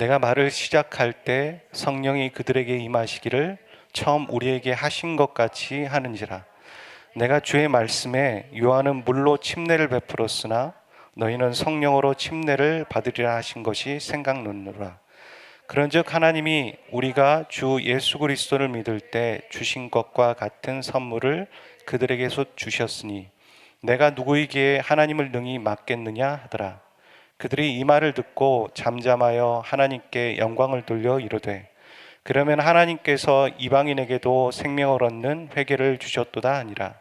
내가 말을 시작할 때 성령이 그들에게 임하시기를 처음 우리에게 하신 것 같이 하는지라. 내가 주의 말씀에 요한은 물로 침례를 베풀었으나 너희는 성령으로 침례를 받으리라 하신 것이 생각나노라. 그런즉 하나님이 우리가 주 예수 그리스도를 믿을 때 주신 것과 같은 선물을 그들에게서 주셨으니 내가 누구에게 하나님을 능히 맡겠느냐 하더라. 그들이 이 말을 듣고 잠잠하여 하나님께 영광을 돌려 이르되 그러면 하나님께서 이방인에게도 생명을 얻는 회개를 주셨도다 하니라.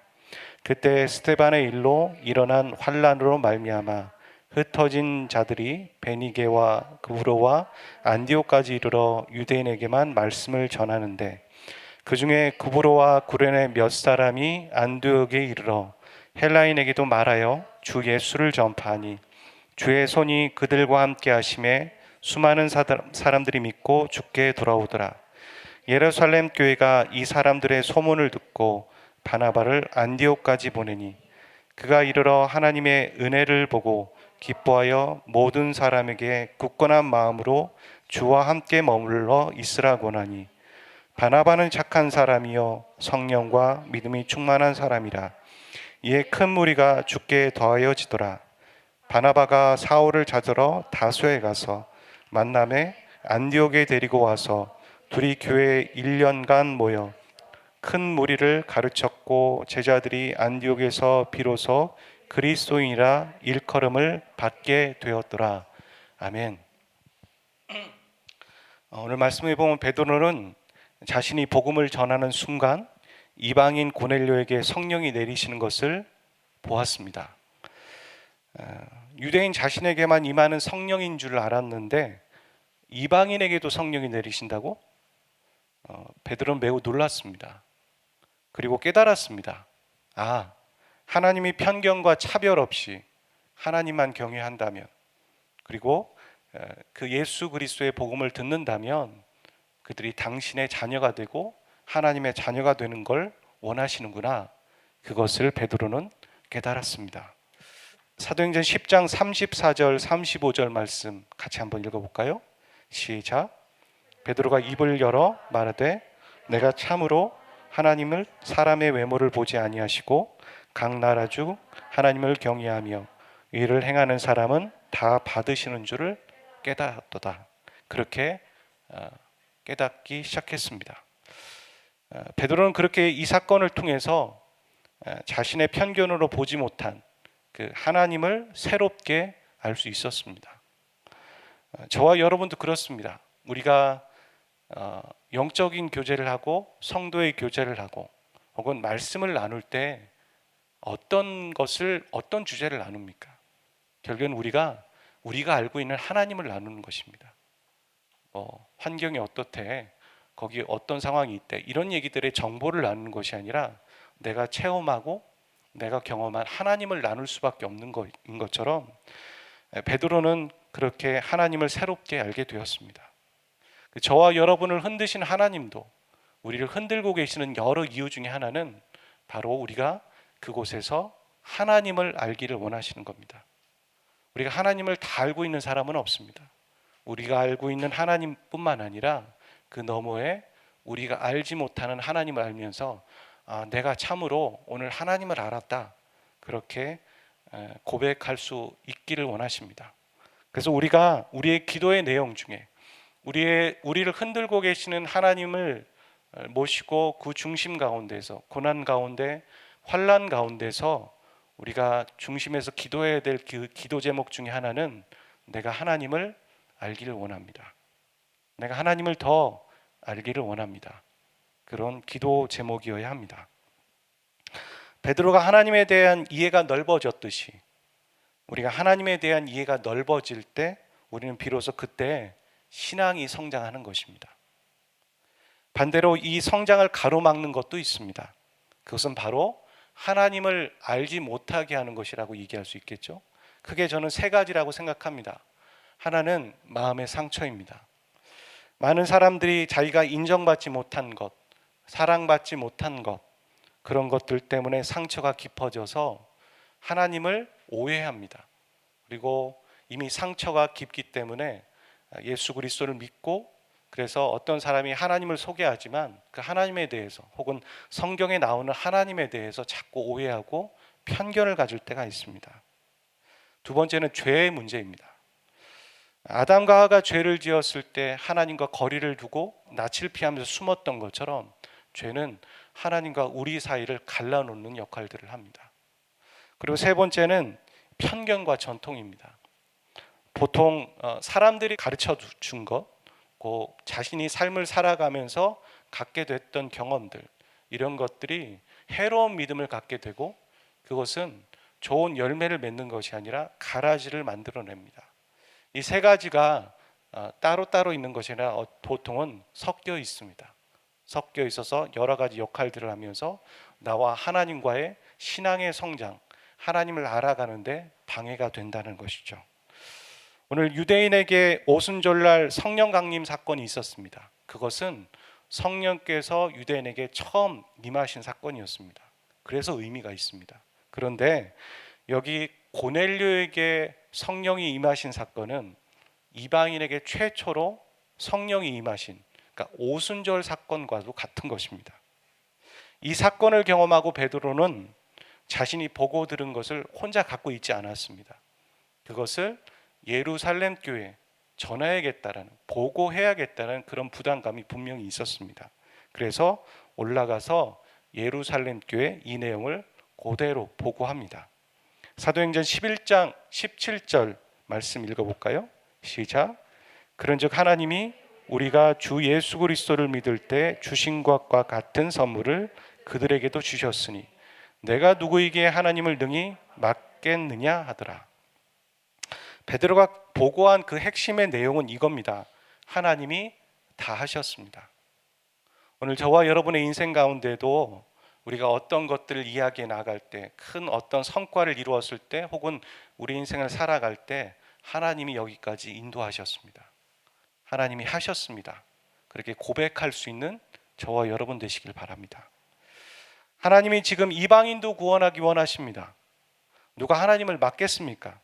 그때 스데반의 일로 일어난 환란으로 말미암아 흩어진 자들이 베니게와 구브로와 안디오까지 이르러 유대인에게만 말씀을 전하는데 그 중에 구브로와 구레네 몇 사람이 안디옥에 이르러 헬라인에게도 말하여 주 예수를 전파하니 주의 손이 그들과 함께 하심에 수많은 사람들이 믿고 주께 돌아오더라. 예루살렘 교회가 이 사람들의 소문을 듣고 바나바를 안디옥까지 보내니 그가 이르러 하나님의 은혜를 보고 기뻐하여 모든 사람에게 굳건한 마음으로 주와 함께 머물러 있으라고 하니 바나바는 착한 사람이요 성령과 믿음이 충만한 사람이라. 이에 큰 무리가 주께 더하여지더라. 바나바가 사울을 찾으러 다소에 가서 만남에 안디옥에 데리고 와서 둘이 교회에 1년간 모여 큰 무리를 가르쳤고 제자들이 안디옥에서 비로소 그리스도인이라 일컬음을 받게 되었더라. 아멘. 오늘 말씀에 보면 베드로는 자신이 복음을 전하는 순간 이방인 고넬료에게 성령이 내리시는 것을 보았습니다. 유대인 자신에게만 임하는 성령인 줄 알았는데 이방인에게도 성령이 내리신다고? 베드로는 매우 놀랐습니다. 그리고 깨달았습니다. 아, 하나님이 편견과 차별 없이 하나님만 경외한다면, 그리고 그 예수 그리스도의 복음을 듣는다면 그들이 당신의 자녀가 되고 하나님의 자녀가 되는 걸 원하시는구나. 그것을 베드로는 깨달았습니다. 사도행전 10장 34절 35절 말씀 같이 한번 읽어볼까요? 시작. 베드로가 입을 열어 말하되 내가 참으로 하나님을 사람의 외모를 보지 아니하시고 각 나라 중 하나님을 경외하며 의를 행하는 사람은 다 받으시는 줄을 깨달았도다. 그렇게 깨닫기 시작했습니다. 베드로는 그렇게 이 사건을 통해서 자신의 편견으로 보지 못한 그 하나님을 새롭게 알 수 있었습니다. 저와 여러분도 그렇습니다. 우리가 영적인 교제를 하고 성도의 교제를 하고 혹은 말씀을 나눌 때 어떤 주제를 나눕니까? 결국엔 우리가 알고 있는 하나님을 나누는 것입니다. 환경이 어떻대, 거기 어떤 상황이 있대, 이런 얘기들의 정보를 나누는 것이 아니라 내가 체험하고 내가 경험한 하나님을 나눌 수밖에 없는 것인 것처럼 베드로는 그렇게 하나님을 새롭게 알게 되었습니다. 저와 여러분을 흔드신 하나님도 우리를 흔들고 계시는 여러 이유 중에 하나는 바로 우리가 그곳에서 하나님을 알기를 원하시는 겁니다. 우리가 하나님을 다 알고 있는 사람은 없습니다. 우리가 알고 있는 하나님뿐만 아니라 그 너머에 우리가 알지 못하는 하나님을 알면서 내가 참으로 오늘 하나님을 알았다, 그렇게 고백할 수 있기를 원하십니다. 그래서 우리가 우리의 기도의 내용 중에 우리를 흔들고 계시는 하나님을 모시고 그 중심 가운데서, 고난 가운데 환난 가운데서 우리가 중심에서 기도해야 될 그 기도 제목 중에 하나는 내가 하나님을 알기를 원합니다. 내가 하나님을 더 알기를 원합니다. 그런 기도 제목이어야 합니다. 베드로가 하나님에 대한 이해가 넓어졌듯이 우리가 하나님에 대한 이해가 넓어질 때 우리는 비로소 그때 신앙이 성장하는 것입니다. 반대로 이 성장을 가로막는 것도 있습니다. 그것은 바로 하나님을 알지 못하게 하는 것이라고 얘기할 수 있겠죠. 크게 저는 세 가지라고 생각합니다. 하나는 마음의 상처입니다. 많은 사람들이 자기가 인정받지 못한 것, 사랑받지 못한 것, 그런 것들 때문에 상처가 깊어져서 하나님을 오해합니다. 그리고 이미 상처가 깊기 때문에 예수 그리스도를 믿고 그래서 어떤 사람이 하나님을 소개하지만 그 하나님에 대해서 혹은 성경에 나오는 하나님에 대해서 자꾸 오해하고 편견을 가질 때가 있습니다. 두 번째는 죄의 문제입니다. 아담과 하와가 죄를 지었을 때 하나님과 거리를 두고 낯을 피하면서 숨었던 것처럼 죄는 하나님과 우리 사이를 갈라놓는 역할들을 합니다. 그리고 세 번째는 편견과 전통입니다. 보통 사람들이 가르쳐 준 것, 자신이 삶을 살아가면서 갖게 됐던 경험들, 이런 것들이 해로운 믿음을 갖게 되고 그것은 좋은 열매를 맺는 것이 아니라 가라지를 만들어냅니다. 이 세 가지가 따로따로 있는 것이 아니라 보통은 섞여 있습니다. 섞여 있어서 여러 가지 역할들을 하면서 나와 하나님과의 신앙의 성장, 하나님을 알아가는데 방해가 된다는 것이죠. 오늘 유대인에게 오순절날 성령 강림 사건이 있었습니다. 그것은 성령께서 유대인에게 처음 임하신 사건이었습니다. 그래서 의미가 있습니다. 그런데 여기 고넬료에게 성령이 임하신 사건은 이방인에게 최초로 성령이 임하신, 그러니까 오순절 사건과도 같은 것입니다. 이 사건을 경험하고 베드로는 자신이 보고 들은 것을 혼자 갖고 있지 않았습니다. 그것을 예루살렘 교회에 전해야겠다라는, 보고해야겠다는 그런 부담감이 분명히 있었습니다. 그래서 올라가서 예루살렘 교회에 이 내용을 그대로 보고합니다. 사도행전 11장 17절 말씀 읽어볼까요? 시작. 그런즉 하나님이 우리가 주 예수 그리스도를 믿을 때 주신 것과 같은 선물을 그들에게도 주셨으니 내가 누구에게 하나님을 능히 맡겠느냐 하더라. 베드로가 보고한 그 핵심의 내용은 이겁니다. 하나님이 다 하셨습니다. 오늘 저와 여러분의 인생 가운데도 우리가 어떤 것들을 이야기해 나갈 때, 큰 어떤 성과를 이루었을 때, 혹은 우리 인생을 살아갈 때 하나님이 여기까지 인도하셨습니다. 하나님이 하셨습니다. 그렇게 고백할 수 있는 저와 여러분 되시길 바랍니다. 하나님이 지금 이방인도 구원하기 원하십니다. 누가 하나님을 막겠습니까?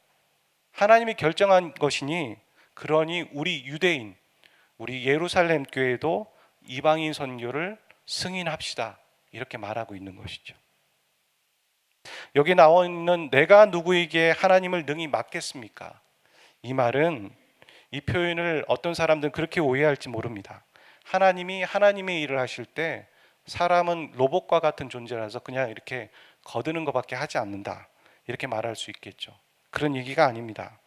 하나님이 결정한 것이니, 그러니 우리 유대인, 우리 예루살렘 교회도 이방인 선교를 승인합시다, 이렇게 말하고 있는 것이죠. 여기 나와 있는 내가 누구에게 하나님을 능히 맡겠습니까? 이 말은, 이 표현을 어떤 사람들은 그렇게 오해할지 모릅니다. 하나님이 하나님의 일을 하실 때 사람은 로봇과 같은 존재라서 그냥 이렇게 거드는 것밖에 하지 않는다, 이렇게 말할 수 있겠죠. 그런 얘기가 아닙니다.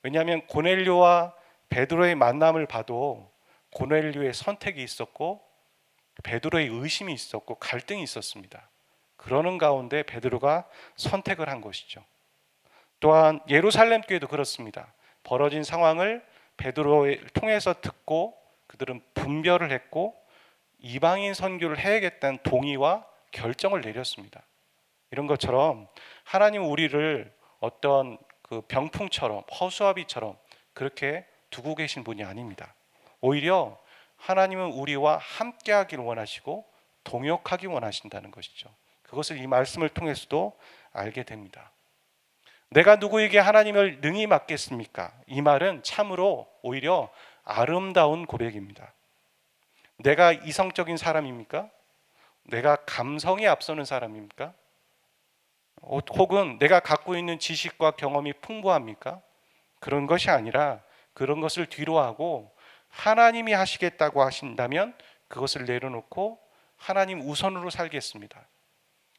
왜냐하면 고넬료와 베드로의 만남을 봐도 고넬료의 선택이 있었고 베드로의 의심이 있었고 갈등이 있었습니다. 그러는 가운데 베드로가 선택을 한 것이죠. 또한 예루살렘 교회도 그렇습니다. 벌어진 상황을 베드로를 통해서 듣고 그들은 분별을 했고 이방인 선교를 해야겠다는 동의와 결정을 내렸습니다. 이런 것처럼 하나님은 우리를 어떤 그 병풍처럼, 허수아비처럼 그렇게 두고 계신 분이 아닙니다. 오히려 하나님은 우리와 함께하기를 원하시고 동역하기 원하신다는 것이죠. 그것을 이 말씀을 통해서도 알게 됩니다. 내가 누구에게 하나님을 능히 맡겠습니까? 이 말은 참으로 오히려 아름다운 고백입니다. 내가 이성적인 사람입니까? 내가 감성이 앞서는 사람입니까? 혹은 내가 갖고 있는 지식과 경험이 풍부합니까? 그런 것이 아니라 그런 것을 뒤로 하고 하나님이 하시겠다고 하신다면 그것을 내려놓고 하나님 우선으로 살겠습니다.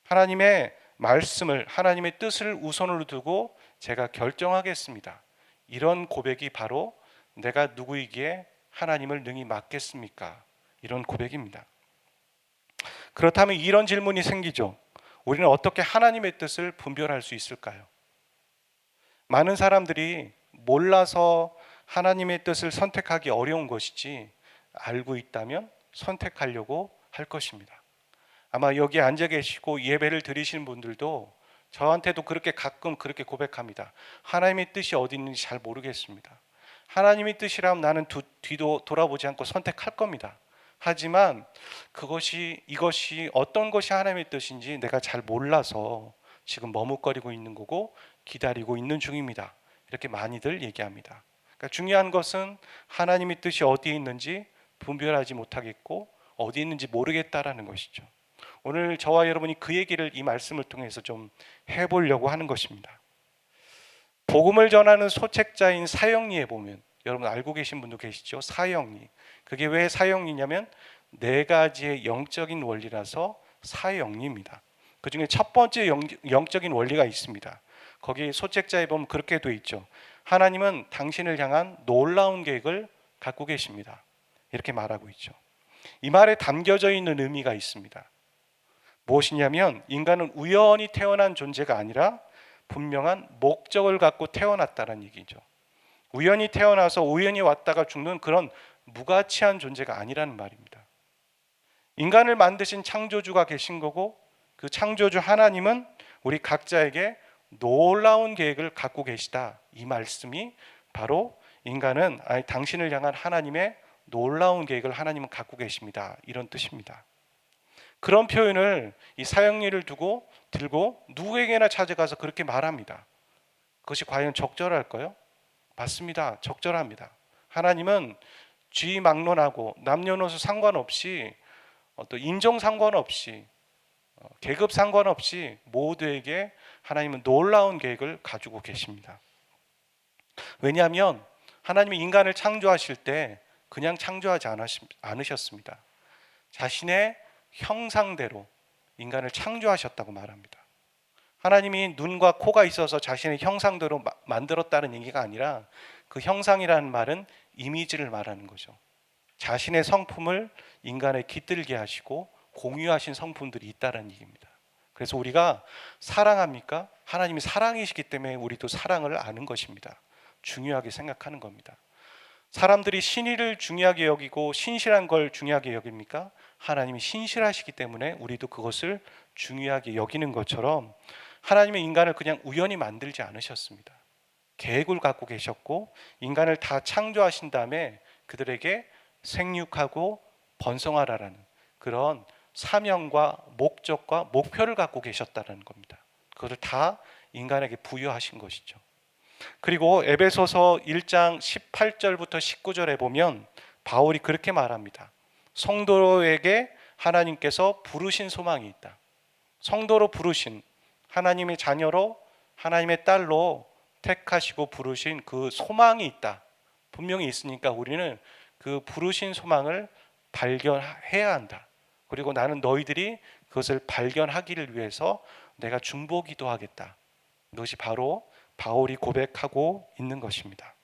하나님의 말씀을, 하나님의 뜻을 우선으로 두고 제가 결정하겠습니다. 이런 고백이 바로 내가 누구이기에 하나님을 능히 맡겠습니까? 이런 고백입니다. 그렇다면 이런 질문이 생기죠. 우리는 어떻게 하나님의 뜻을 분별할 수 있을까요? 많은 사람들이 몰라서 하나님의 뜻을 선택하기 어려운 것이지 알고 있다면 선택하려고 할 것입니다. 아마 여기 앉아 계시고 예배를 드리시는 분들도 저한테도 그렇게 가끔 그렇게 고백합니다. 하나님의 뜻이 어디 있는지 잘 모르겠습니다. 하나님의 뜻이라면 나는 뒤도 돌아보지 않고 선택할 겁니다. 하지만 이것이 어떤 것이 하나님의 뜻인지 내가 잘 몰라서 지금 머뭇거리고 있는 거고 기다리고 있는 중입니다. 이렇게 많이들 얘기합니다. 그러니까 중요한 것은 하나님의 뜻이 어디에 있는지 분별하지 못하겠고 어디 있는지 모르겠다라는 것이죠. 오늘 저와 여러분이 그 얘기를 이 말씀을 통해서 좀 해보려고 하는 것입니다. 복음을 전하는 소책자인 사형리에 보면 여러분 알고 계신 분도 계시죠? 사형리. 그게 왜 사형리냐면 네 가지의 영적인 원리라서 사형리입니다. 그 중에 첫 번째 영적인 원리가 있습니다. 거기 소책자에 보면 그렇게 돼 있죠. 하나님은 당신을 향한 놀라운 계획을 갖고 계십니다. 이렇게 말하고 있죠. 이 말에 담겨져 있는 의미가 있습니다. 무엇이냐면 인간은 우연히 태어난 존재가 아니라 분명한 목적을 갖고 태어났다는 얘기죠. 우연히 태어나서 우연히 왔다가 죽는 그런 무가치한 존재가 아니라는 말입니다. 인간을 만드신 창조주가 계신 거고 그 창조주 하나님은 우리 각자에게 놀라운 계획을 갖고 계시다. 이 말씀이 바로 인간은 당신을 향한 하나님의 놀라운 계획을 하나님은 갖고 계십니다. 이런 뜻입니다. 그런 표현을 이 사형리를 들고 누구에게나 찾아가서 그렇게 말합니다. 그것이 과연 적절할까요? 맞습니다. 적절합니다. 하나님은 쥐 막론하고 남녀노소 상관없이 어떤 인종 상관없이 계급 상관없이 모두에게 하나님은 놀라운 계획을 가지고 계십니다. 왜냐하면 하나님이 인간을 창조하실 때 그냥 창조하지 않으셨습니다. 자신의 형상대로 인간을 창조하셨다고 말합니다. 하나님이 눈과 코가 있어서 자신의 형상대로 만들었다는 얘기가 아니라 그 형상이라는 말은 이미지를 말하는 거죠. 자신의 성품을 인간에 깃들게 하시고 공유하신 성품들이 있다는 얘기입니다. 그래서 우리가 사랑합니까? 하나님이 사랑이시기 때문에 우리도 사랑을 아는 것입니다. 중요하게 생각하는 겁니다. 사람들이 신의를 중요하게 여기고 신실한 걸 중요하게 여깁니까? 하나님이 신실하시기 때문에 우리도 그것을 중요하게 여기는 것처럼 하나님의 인간을 그냥 우연히 만들지 않으셨습니다. 계획을 갖고 계셨고 인간을 다 창조하신 다음에 그들에게 생육하고 번성하라라는 그런 사명과 목적과 목표를 갖고 계셨다는 겁니다. 그것을 다 인간에게 부여하신 것이죠. 그리고 에베소서 1장 18절부터 19절에 보면 바울이 그렇게 말합니다. 성도에게 하나님께서 부르신 소망이 있다. 성도로 부르신 하나님의 자녀로 하나님의 딸로 택하시고 부르신 그 소망이 있다. 분명히 있으니까 우리는 그 부르신 소망을 발견해야 한다. 그리고 나는 너희들이 그것을 발견하기를 위해서 내가 중보기도 하겠다. 이것이 바로 바울이 고백하고 있는 것입니다.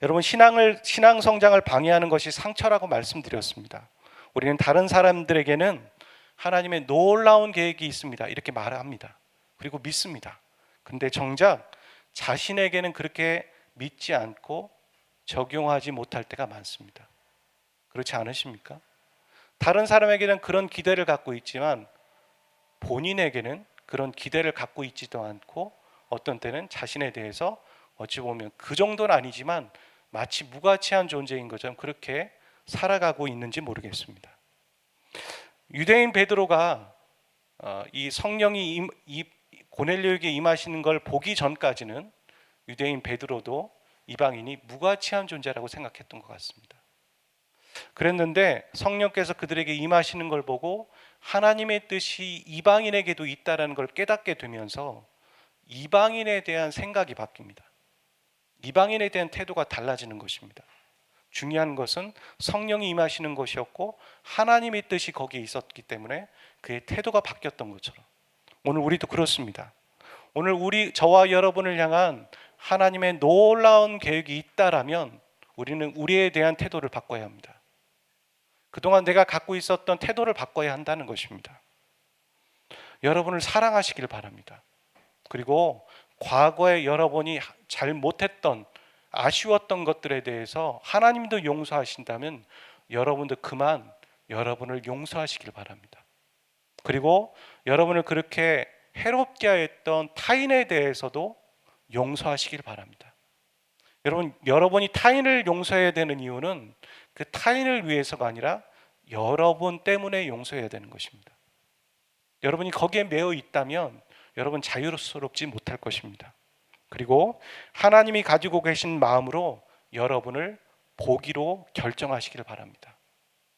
여러분 신앙 성장을 방해하는 것이 상처라고 말씀드렸습니다. 우리는 다른 사람들에게는 하나님의 놀라운 계획이 있습니다. 이렇게 말합니다. 그리고 믿습니다. 근데 정작 자신에게는 그렇게 믿지 않고 적용하지 못할 때가 많습니다. 그렇지 않으십니까? 다른 사람에게는 그런 기대를 갖고 있지만 본인에게는 그런 기대를 갖고 있지도 않고 어떤 때는 자신에 대해서 어찌 보면 그 정도는 아니지만 마치 무가치한 존재인 것처럼 그렇게 살아가고 있는지 모르겠습니다. 유대인 베드로가 이 성령이 고넬료에게 임하시는 걸 보기 전까지는 유대인 베드로도 이방인이 무가치한 존재라고 생각했던 것 같습니다. 그랬는데 성령께서 그들에게 임하시는 걸 보고 하나님의 뜻이 이방인에게도 있다는 걸 깨닫게 되면서 이방인에 대한 생각이 바뀝니다. 이방인에 대한 태도가 달라지는 것입니다. 중요한 것은 성령이 임하시는 것이었고 하나님의 뜻이 거기에 있었기 때문에 그의 태도가 바뀌었던 것처럼 오늘 우리도 그렇습니다. 오늘 저와 여러분을 향한 하나님의 놀라운 계획이 있다라면 우리는 우리에 대한 태도를 바꿔야 합니다. 그동안 내가 갖고 있었던 태도를 바꿔야 한다는 것입니다. 여러분을 사랑하시길 바랍니다. 그리고 과거에 여러분이 잘 못했던 아쉬웠던 것들에 대해서 하나님도 용서하신다면 여러분도 그만 여러분을 용서하시길 바랍니다. 그리고 여러분을 그렇게 해롭게 했던 타인에 대해서도 용서하시길 바랍니다. 여러분이 타인을 용서해야 되는 이유는 그 타인을 위해서가 아니라 여러분 때문에 용서해야 되는 것입니다. 여러분이 거기에 매여 있다면 여러분 자유롭지 못할 것입니다. 그리고 하나님이 가지고 계신 마음으로 여러분을 보기로 결정하시기를 바랍니다.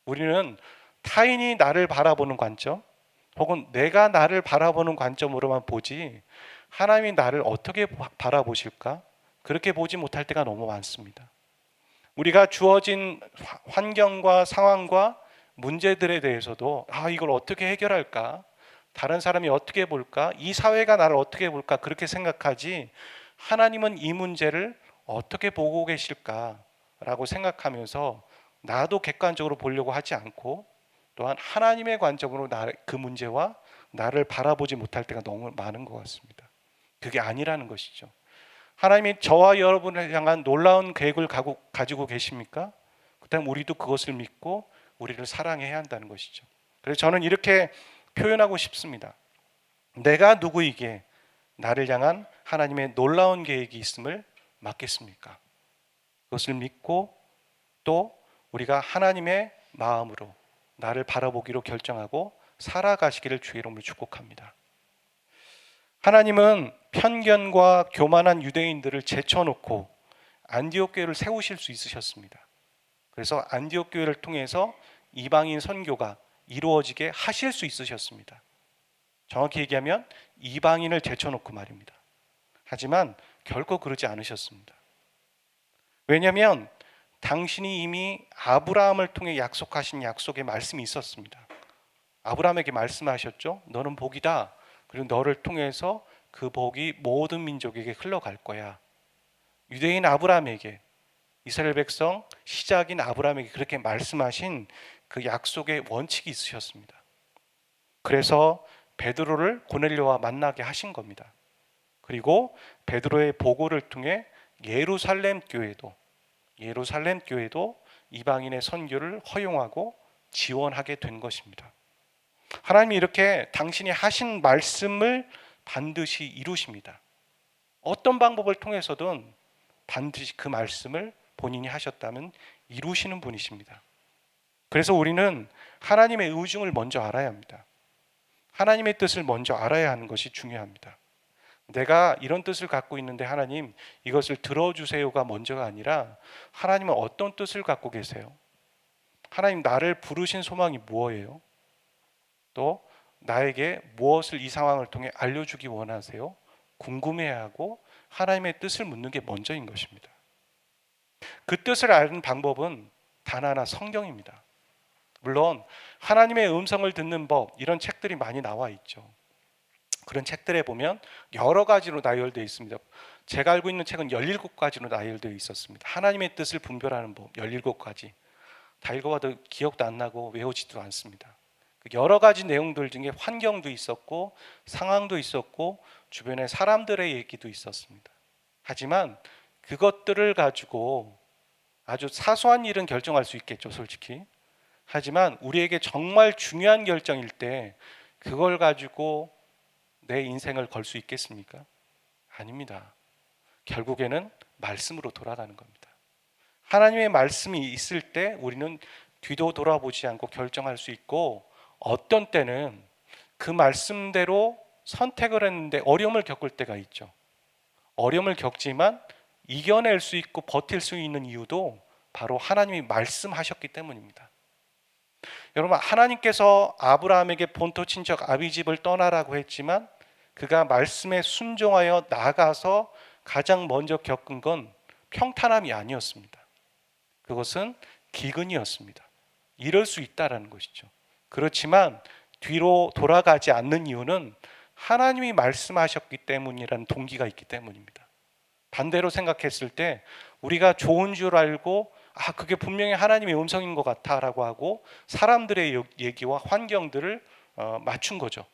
우리는 타인이 나를 바라보는 관점 혹은 내가 나를 바라보는 관점으로만 보지 하나님이 나를 어떻게 바라보실까? 그렇게 보지 못할 때가 너무 많습니다. 우리가 주어진 환경과 상황과 문제들에 대해서도 이걸 어떻게 해결할까? 다른 사람이 어떻게 볼까? 이 사회가 나를 어떻게 볼까? 그렇게 생각하지 하나님은 이 문제를 어떻게 보고 계실까? 라고 생각하면서 나도 객관적으로 보려고 하지 않고 또한 하나님의 관점으로 그 문제와 나를 바라보지 못할 때가 너무 많은 것 같습니다. 그게 아니라는 것이죠. 하나님이 저와 여러분을 향한 놀라운 계획을 가지고 계십니까? 그렇다면 우리도 그것을 믿고 우리를 사랑해야 한다는 것이죠. 그래서 저는 이렇게 표현하고 싶습니다. 내가 누구에게 나를 향한 하나님의 놀라운 계획이 있음을 맡겠습니까? 그것을 믿고 또 우리가 하나님의 마음으로 나를 바라보기로 결정하고 살아가시기를 주의 이름으로 축복합니다. 하나님은 편견과 교만한 유대인들을 제쳐놓고 안디옥 교회를 세우실 수 있으셨습니다. 그래서 안디옥 교회를 통해서 이방인 선교가 이루어지게 하실 수 있으셨습니다. 정확히 얘기하면 이방인을 제쳐놓고 말입니다. 하지만 결코 그러지 않으셨습니다. 왜냐하면 당신이 이미 아브라함을 통해 약속하신 약속의 말씀이 있었습니다. 아브라함에게 말씀하셨죠. 너는 복이다. 그리고 너를 통해서 그 복이 모든 민족에게 흘러갈 거야. 유대인 아브라함에게, 이스라엘 백성 시작인 아브라함에게 그렇게 말씀하신 그 약속의 원칙이 있으셨습니다. 그래서 베드로를 고넬료와 만나게 하신 겁니다. 그리고 베드로의 보고를 통해 예루살렘 교회도 이방인의 선교를 허용하고 지원하게 된 것입니다. 하나님이 이렇게 당신이 하신 말씀을 반드시 이루십니다. 어떤 방법을 통해서든 반드시 그 말씀을 본인이 하셨다면 이루시는 분이십니다. 그래서 우리는 하나님의 의중을 먼저 알아야 합니다. 하나님의 뜻을 먼저 알아야 하는 것이 중요합니다. 내가 이런 뜻을 갖고 있는데 하나님 이것을 들어주세요가 먼저가 아니라 하나님은 어떤 뜻을 갖고 계세요? 하나님 나를 부르신 소망이 무엇이에요? 또 나에게 무엇을 이 상황을 통해 알려주기 원하세요? 궁금해하고 하나님의 뜻을 묻는 게 먼저인 것입니다. 그 뜻을 아는 방법은 단 하나 성경입니다. 물론 하나님의 음성을 듣는 법 이런 책들이 많이 나와 있죠. 그런 책들에 보면 여러 가지로 나열되어 있습니다. 제가 알고 있는 책은 17가지로 나열되어 있었습니다. 하나님의 뜻을 분별하는 법 17가지. 다 읽어봐도 기억도 안 나고 외우지도 않습니다. 여러 가지 내용들 중에 환경도 있었고 상황도 있었고 주변의 사람들의 얘기도 있었습니다. 하지만 그것들을 가지고 아주 사소한 일은 결정할 수 있겠죠, 솔직히. 하지만 우리에게 정말 중요한 결정일 때 그걸 가지고 내 인생을 걸 수 있겠습니까? 아닙니다. 결국에는 말씀으로 돌아가는 겁니다. 하나님의 말씀이 있을 때 우리는 뒤도 돌아보지 않고 결정할 수 있고 어떤 때는 그 말씀대로 선택을 했는데 어려움을 겪을 때가 있죠. 어려움을 겪지만 이겨낼 수 있고 버틸 수 있는 이유도 바로 하나님이 말씀하셨기 때문입니다. 여러분 하나님께서 아브라함에게 본토 친척 아비집을 떠나라고 했지만 그가 말씀에 순종하여 나아가서 가장 먼저 겪은 건 평탄함이 아니었습니다. 그것은 기근이었습니다. 이럴 수 있다라는 것이죠. 그렇지만 뒤로 돌아가지 않는 이유는 하나님이 말씀하셨기 때문이라는 동기가 있기 때문입니다. 반대로 생각했을 때 우리가 좋은 줄 알고 그게 분명히 하나님의 음성인 것 같아 라고 하고 사람들의 얘기와 환경들을 맞춘 거죠.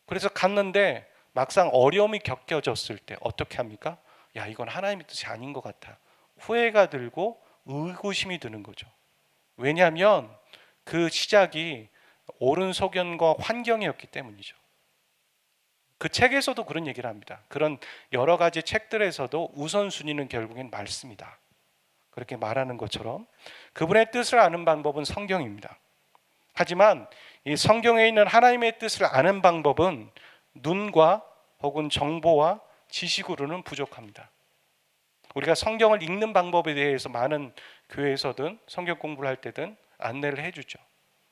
그래서 갔는데 막상 어려움이 겪어졌을 때 어떻게 합니까? 이건 하나님의 뜻이 아닌 것 같아. 후회가 들고 의구심이 드는 거죠. 왜냐하면 그 시작이 옳은 소견과 환경이었기 때문이죠. 그 책에서도 그런 얘기를 합니다. 그런 여러 가지 책들에서도 우선순위는 결국엔 말씀이다. 그렇게 말하는 것처럼 그분의 뜻을 아는 방법은 성경입니다. 하지만 이 성경에 있는 하나님의 뜻을 아는 방법은 눈과 혹은 정보와 지식으로는 부족합니다. 우리가 성경을 읽는 방법에 대해서 많은 교회에서든 성경 공부를 할 때든 안내를 해주죠.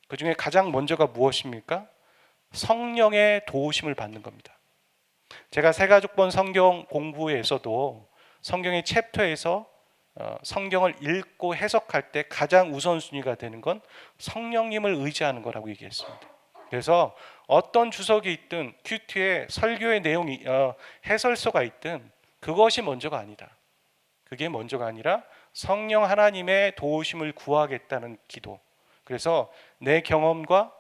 그 중에 가장 먼저가 무엇입니까? 성령의 도우심을 받는 겁니다. 제가 새가족본 성경 공부에서도 성경의 챕터에서 성경을 읽고 해석할 때 가장 우선순위가 되는 건 성령님을 의지하는 거라고 얘기했습니다. 그래서 어떤 주석이 있든 큐티에 설교의 내용이 해설서가 있든 그것이 먼저가 아니다. 그게 먼저가 아니라 성령 하나님의 도우심을 구하겠다는 기도. 그래서 내 경험과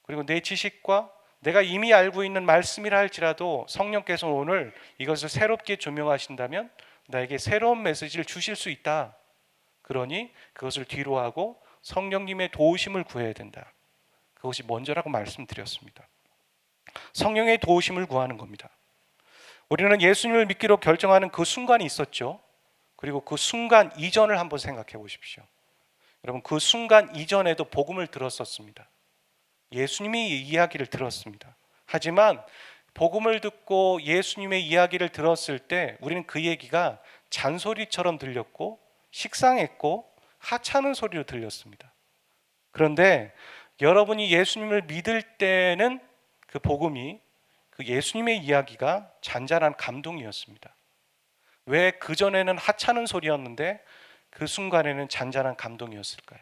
그리고 내 지식과 내가 이미 알고 있는 말씀이라 할지라도 성령께서 오늘 이것을 새롭게 조명하신다면 나에게 새로운 메시지를 주실 수 있다. 그러니 그것을 뒤로 하고 성령님의 도우심을 구해야 된다. 그것이 먼저라고 말씀드렸습니다. 성령의 도우심을 구하는 겁니다. 우리는 예수님을 믿기로 결정하는 그 순간이 있었죠. 그리고 그 순간 이전을 한번 생각해 보십시오. 여러분, 그 순간 이전에도 복음을 들었었습니다. 예수님이 이야기를 들었습니다. 하지만 복음을 듣고 예수님의 이야기를 들었을 때 우리는 그 얘기가 잔소리처럼 들렸고 식상했고 하찮은 소리로 들렸습니다. 그런데 여러분이 예수님을 믿을 때는 그 복음이, 그 예수님의 이야기가 잔잔한 감동이었습니다. 왜 그전에는 하찮은 소리였는데 그 순간에는 잔잔한 감동이었을까요?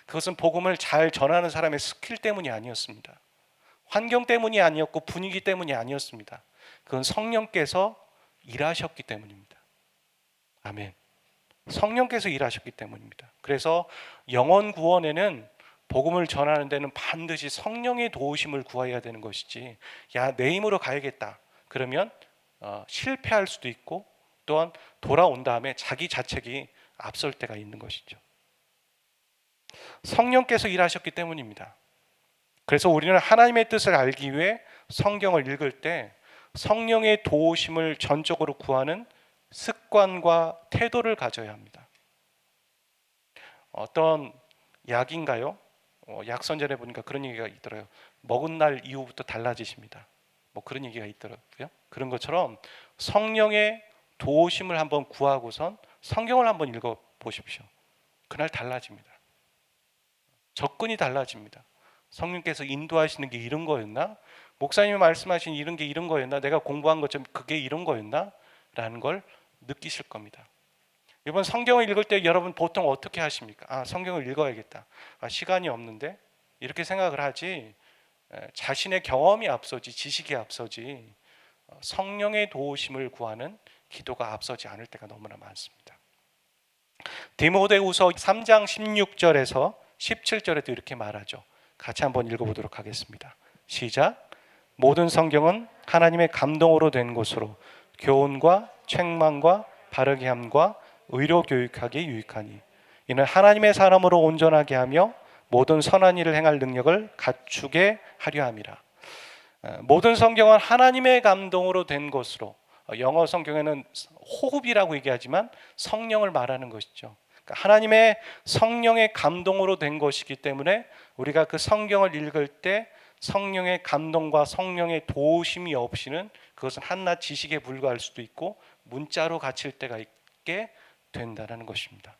그것은 복음을 잘 전하는 사람의 스킬 때문이 아니었습니다. 환경 때문이 아니었고 분위기 때문이 아니었습니다. 그건 성령께서 일하셨기 때문입니다. 아멘. 성령께서 일하셨기 때문입니다. 그래서 영혼 구원에는 복음을 전하는 데는 반드시 성령의 도우심을 구해야 되는 것이지, 야, 내 힘으로 가야겠다. 그러면 실패할 수도 있고 또한 돌아온 다음에 자기 자책이 앞설 때가 있는 것이죠. 성령께서 일하셨기 때문입니다. 그래서 우리는 하나님의 뜻을 알기 위해 성경을 읽을 때 성령의 도우심을 전적으로 구하는 습관과 태도를 가져야 합니다. 어떤 약인가요? 약선전에 보니까 그런 얘기가 있더라고요. 먹은 날 이후부터 달라지십니다. 뭐 그런 얘기가 있더라고요. 그런 것처럼 성령의 도우심을 한번 구하고선 성경을 한번 읽어 보십시오. 그날 달라집니다. 접근이 달라집니다. 성령께서 인도하시는 게 이런 거였나? 목사님이 말씀하신 이런 게 이런 거였나? 내가 공부한 것처럼 그게 이런 거였나? 라는 걸 느끼실 겁니다. 이번 성경을 읽을 때 여러분 보통 어떻게 하십니까? 성경을 읽어야겠다. 시간이 없는데? 이렇게 생각을 하지, 자신의 경험이 앞서지 지식이 앞서지 성령의 도우심을 구하는 기도가 앞서지 않을 때가 너무나 많습니다. 디모데후서 3장 16절에서 17절에도 이렇게 말하죠. 같이 한번 읽어보도록 하겠습니다. 시작. 모든 성경은 하나님의 감동으로 된 것으로 교훈과 책망과 바르게 함과 의로 교육하기에 유익하니 이는 하나님의 사람으로 온전하게 하며 모든 선한 일을 행할 능력을 갖추게 하려 함이라. 모든 성경은 하나님의 감동으로 된 것으로, 영어 성경에는 호흡이라고 얘기하지만 성령을 말하는 것이죠. 하나님의 성령의 감동으로 된 것이기 때문에 우리가 그 성경을 읽을 때 성령의 감동과 성령의 도우심이 없이는 그것은 한낱 지식에 불과할 수도 있고 문자로 갇힐 때가 있게 된다는 것입니다.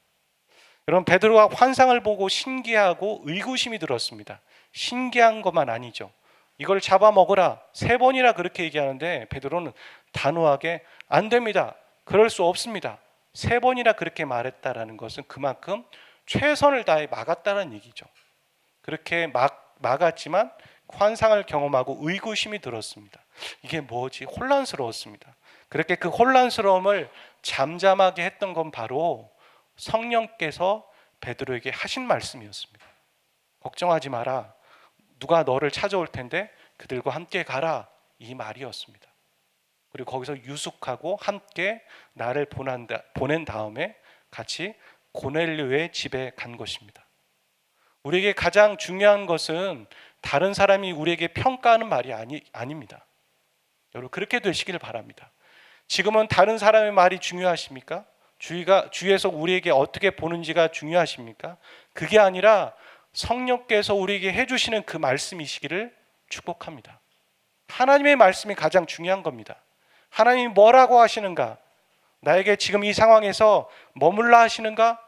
여러분, 베드로가 환상을 보고 신기하고 의구심이 들었습니다. 신기한 것만 아니죠. 이걸 잡아먹으라 3번이나 그렇게 얘기하는데 베드로는 단호하게 안 됩니다. 그럴 수 없습니다. 3번이나 그렇게 말했다라는 것은 그만큼 최선을 다해 막았다는 얘기죠. 그렇게 막았지만 환상을 경험하고 의구심이 들었습니다. 이게 뭐지? 혼란스러웠습니다. 그렇게 그 혼란스러움을 잠잠하게 했던 건 바로 성령께서 베드로에게 하신 말씀이었습니다. 걱정하지 마라. 누가 너를 찾아올 텐데 그들과 함께 가라. 이 말이었습니다. 그리고 거기서 유숙하고 함께 나를 보낸 다음에 같이 고넬료의 집에 간 것입니다. 우리에게 가장 중요한 것은 다른 사람이 우리에게 평가하는 말이 아닙니다. 여러분, 그렇게 되시기를 바랍니다. 지금은 다른 사람의 말이 중요하십니까? 주위에서 우리에게 어떻게 보는지가 중요하십니까? 그게 아니라 성령께서 우리에게 해주시는 그 말씀이시기를 축복합니다. 하나님의 말씀이 가장 중요한 겁니다. 하나님이 뭐라고 하시는가? 나에게 지금 이 상황에서 머물라 하시는가?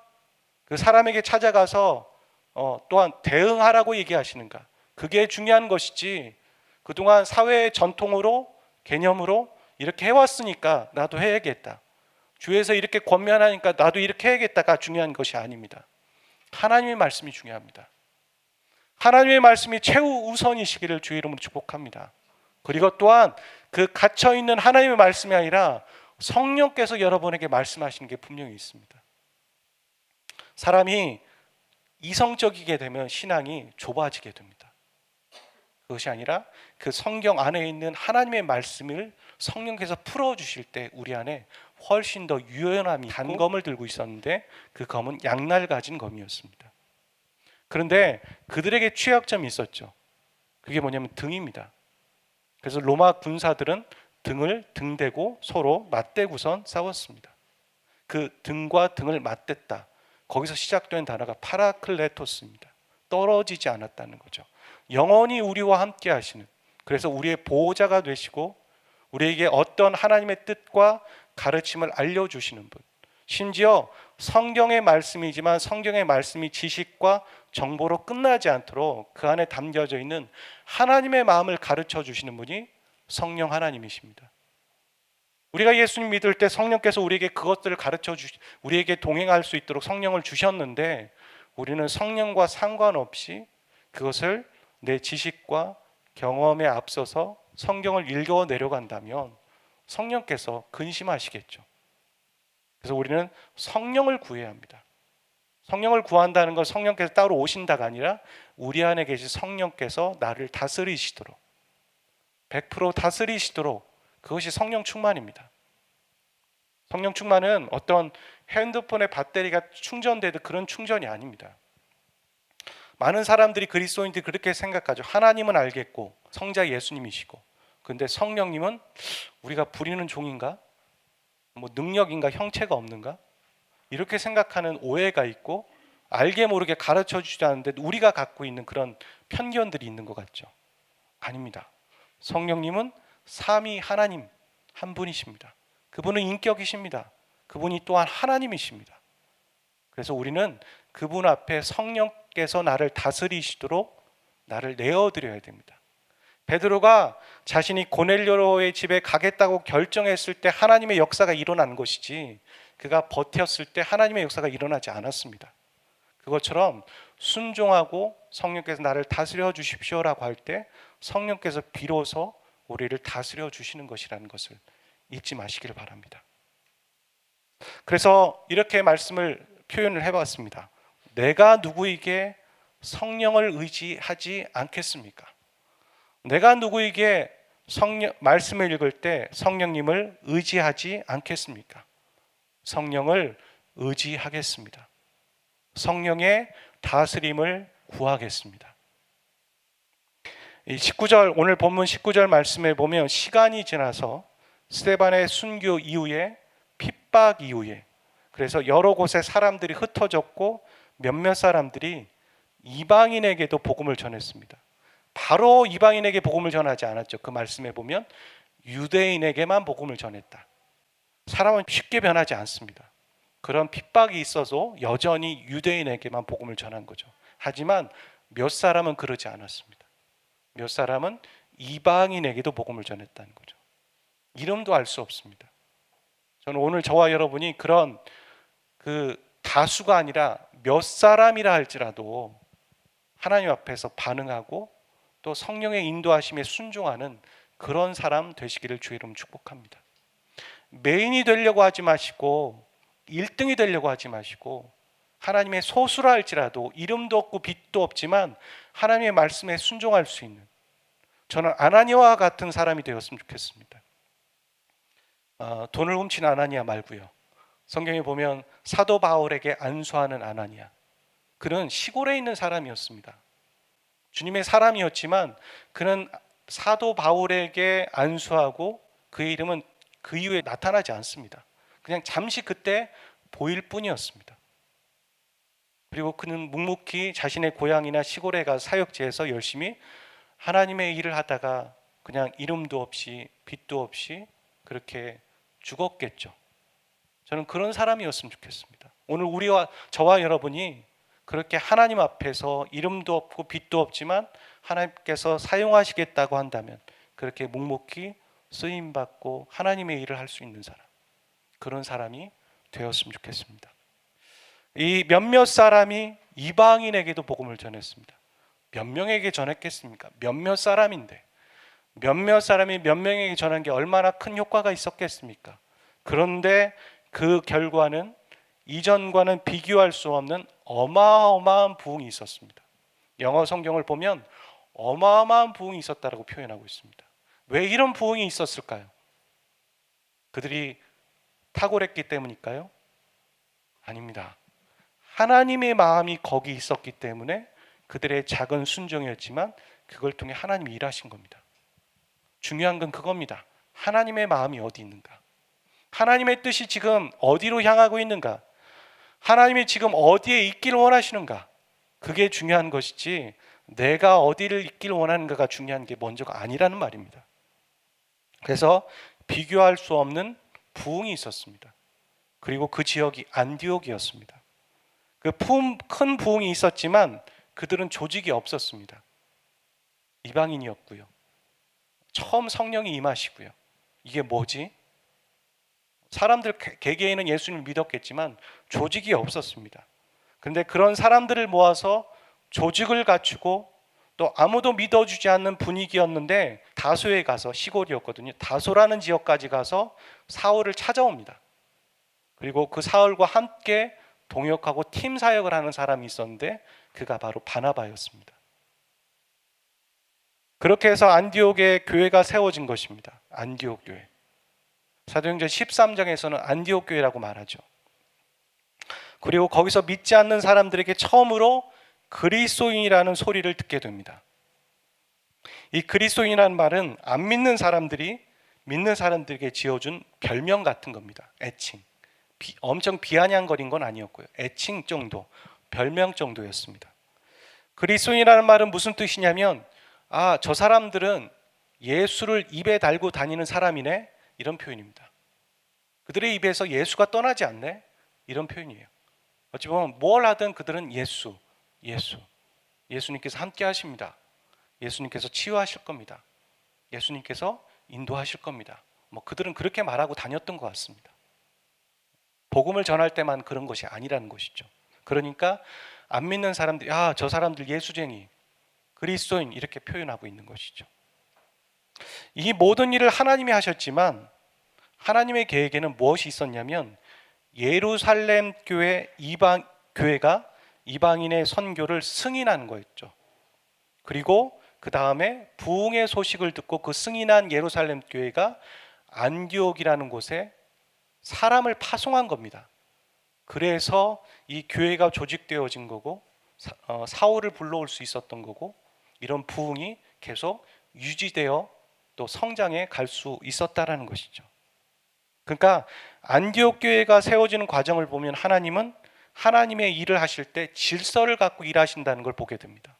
그 사람에게 찾아가서 또한 대응하라고 얘기하시는가? 그게 중요한 것이지, 그동안 사회의 전통으로, 개념으로 이렇게 해왔으니까 나도 해야겠다, 주위에서 이렇게 권면하니까 나도 이렇게 해야겠다가 중요한 것이 아닙니다. 하나님의 말씀이 중요합니다. 하나님의 말씀이 최우선이시기를 주의 이름으로 축복합니다. 그리고 또한 그 갇혀있는 하나님의 말씀이 아니라 성령께서 여러분에게 말씀하시는 게 분명히 있습니다. 사람이 이성적이게 되면 신앙이 좁아지게 됩니다. 그것이 아니라 그 성경 안에 있는 하나님의 말씀을 성령께서 풀어주실 때 우리 안에 훨씬 더 유연함이 있고, 단검을 들고 있었는데 그 검은 양날 가진 검이었습니다. 그런데 그들에게 취약점이 있었죠. 그게 뭐냐면 등입니다. 그래서 로마 군사들은 등을 등대고 서로 맞대고선 싸웠습니다. 그 등과 등을 맞댔다, 거기서 시작된 단어가 파라클레토스입니다. 떨어지지 않았다는 거죠. 영원히 우리와 함께 하시는, 그래서 우리의 보호자가 되시고 우리에게 어떤 하나님의 뜻과 가르침을 알려주시는 분, 심지어 성경의 말씀이지만 성경의 말씀이 지식과 정보로 끝나지 않도록 그 안에 담겨져 있는 하나님의 마음을 가르쳐 주시는 분이 성령 하나님이십니다. 우리가 예수님 믿을 때 성령께서 우리에게 그것들을 가르쳐 우리에게 동행할 수 있도록 성령을 주셨는데, 우리는 성령과 상관없이 그것을 내 지식과 경험에 앞서서 성경을 읽어 내려간다면 성령께서 근심하시겠죠. 그래서 우리는 성령을 구해야 합니다. 성령을 구한다는 건 성령께서 따로 오신다가 아니라 우리 안에 계신 성령께서 나를 다스리시도록, 100% 다스리시도록, 그것이 성령 충만입니다. 성령 충만은 어떤 핸드폰의 배터리가 충전되듯 그런 충전이 아닙니다. 많은 사람들이, 그리스도인들이 그렇게 생각하죠. 하나님은 알겠고 성자 예수님이시고, 근데 성령님은 우리가 부리는 종인가? 뭐 능력인가? 형체가 없는가? 이렇게 생각하는 오해가 있고, 알게 모르게 가르쳐 주지 않는데 우리가 갖고 있는 그런 편견들이 있는 것 같죠. 아닙니다. 성령님은 삼위 하나님 한 분이십니다. 그분은 인격이십니다. 그분이 또한 하나님이십니다. 그래서 우리는 그분 앞에 성령께서 나를 다스리시도록 나를 내어드려야 됩니다. 베드로가 자신이 고넬료의 집에 가겠다고 결정했을 때 하나님의 역사가 일어난 것이지, 그가 버텼을 때 하나님의 역사가 일어나지 않았습니다. 그것처럼 순종하고 성령께서 나를 다스려 주십시오라고 할 때 성령께서 비로소 우리를 다스려 주시는 것이라는 것을 잊지 마시길 바랍니다. 그래서 이렇게 말씀을 표현을 해봤습니다. 내가 누구에게 성령을 의지하지 않겠습니까? 내가 누구에게 말씀을 읽을 때 성령님을 의지하지 않겠습니까? 성령을 의지하겠습니다. 성령의 다스림을 구하겠습니다. 이 19절, 오늘 본문 19절 말씀에 보면 시간이 지나서 스데반의 순교 이후에, 핍박 이후에, 그래서 여러 곳에 사람들이 흩어졌고 몇몇 사람들이 이방인에게도 복음을 전했습니다. 바로 이방인에게 복음을 전하지 않았죠. 그 말씀에 보면 유대인에게만 복음을 전했다. 사람은 쉽게 변하지 않습니다. 그런 핍박이 있어서 여전히 유대인에게만 복음을 전한 거죠. 하지만 몇 사람은 그러지 않았습니다. 몇 사람은 이방인에게도 복음을 전했다는 거죠. 이름도 알 수 없습니다. 저는 오늘 저와 여러분이 그런 그 다수가 아니라 몇 사람이라 할지라도 하나님 앞에서 반응하고 또 성령의 인도하심에 순종하는 그런 사람 되시기를 주의 이름 축복합니다. 메인이 되려고 하지 마시고 1등이 되려고 하지 마시고, 하나님의 소수라 할지라도 이름도 없고 빛도 없지만 하나님의 말씀에 순종할 수 있는, 저는 아나니아와 같은 사람이 되었으면 좋겠습니다. 돈을 훔친 아나니아 말고요. 성경에 보면 사도 바울에게 안수하는 아나니아, 그는 시골에 있는 사람이었습니다. 주님의 사람이었지만 그는 사도 바울에게 안수하고 그의 이름은 그 이후에 나타나지 않습니다. 그냥 잠시 그때 보일 뿐이었습니다. 그리고 그는 묵묵히 자신의 고향이나 시골에 가서 사역지에서 열심히 하나님의 일을 하다가 그냥 이름도 없이 빛도 없이 그렇게 죽었겠죠. 저는 그런 사람이었으면 좋겠습니다. 오늘 저와 여러분이 그렇게 하나님 앞에서 이름도 없고 빛도 없지만 하나님께서 사용하시겠다고 한다면 그렇게 묵묵히 쓰임받고 하나님의 일을 할 수 있는 사람, 그런 사람이 되었으면 좋겠습니다. 이 몇몇 사람이 이방인에게도 복음을 전했습니다. 몇 명에게 전했겠습니까? 몇몇 사람인데 몇몇 사람이 몇 명에게 전한 게 얼마나 큰 효과가 있었겠습니까? 그런데 그 결과는 이전과는 비교할 수 없는 어마어마한 부흥이 있었습니다. 영어 성경을 보면 어마어마한 부흥이 있었다라고 표현하고 있습니다. 왜 이런 부흥이 있었을까요? 그들이 탁월했기 때문일까요? 아닙니다. 하나님의 마음이 거기 있었기 때문에 그들의 작은 순종이었지만 그걸 통해 하나님이 일하신 겁니다. 중요한 건 그겁니다. 하나님의 마음이 어디 있는가? 하나님의 뜻이 지금 어디로 향하고 있는가? 하나님이 지금 어디에 있기를 원하시는가? 그게 중요한 것이지 내가 어디를 있기를 원하는가가 중요한 게 먼저가 아니라는 말입니다. 그래서 비교할 수 없는 부흥이 있었습니다. 그리고 그 지역이 안디옥이었습니다. 그 큰 부흥이 있었지만 그들은 조직이 없었습니다. 이방인이었고요. 처음 성령이 임하시고요. 이게 뭐지? 사람들 개개인은 예수님을 믿었겠지만 조직이 없었습니다. 그런데 그런 사람들을 모아서 조직을 갖추고 또 아무도 믿어주지 않는 분위기였는데 다소에 가서, 시골이었거든요. 다소라는 지역까지 가서 사울을 찾아옵니다. 그리고 그 사울과 함께 동역하고 팀 사역을 하는 사람이 있었는데 그가 바로 바나바였습니다. 그렇게 해서 안디옥에 교회가 세워진 것입니다. 안디옥 교회. 사도행전 13장에서는 안디옥 교회라고 말하죠. 그리고 거기서 믿지 않는 사람들에게 처음으로 그리스도인이라는 소리를 듣게 됩니다. 이 그리스도인이라는 말은 안 믿는 사람들이 믿는 사람들에게 지어준 별명 같은 겁니다. 애칭. 엄청 비아냥거린 건 아니었고요. 애칭 정도, 별명 정도였습니다. 그리스도인이라는 말은 무슨 뜻이냐면 저 사람들은 예수를 입에 달고 다니는 사람이네, 이런 표현입니다. 그들의 입에서 예수가 떠나지 않네, 이런 표현이에요. 어찌 보면 뭘 하든 그들은 예수님께서 함께 하십니다. 예수님께서 치유하실 겁니다. 예수님께서 인도하실 겁니다. 그들은 그렇게 말하고 다녔던 것 같습니다. 복음을 전할 때만 그런 것이 아니라는 것이죠. 그러니까 안 믿는 사람들이 저 사람들 예수쟁이, 그리스도인, 이렇게 표현하고 있는 것이죠. 이 모든 일을 하나님이 하셨지만 하나님의 계획에는 무엇이 있었냐면 예루살렘 교회가 이방인의 선교를 승인한 거였죠. 그리고 그 다음에 부흥의 소식을 듣고 그 승인한 예루살렘 교회가 안디옥이라는 곳에 사람을 파송한 겁니다. 그래서 이 교회가 조직되어진 거고 사울을 불러올 수 있었던 거고 이런 부흥이 계속 유지되어 또 성장해 갈 수 있었다라는 것이죠. 그러니까 안디옥 교회가 세워지는 과정을 보면 하나님은 하나님의 일을 하실 때 질서를 갖고 일하신다는 걸 보게 됩니다.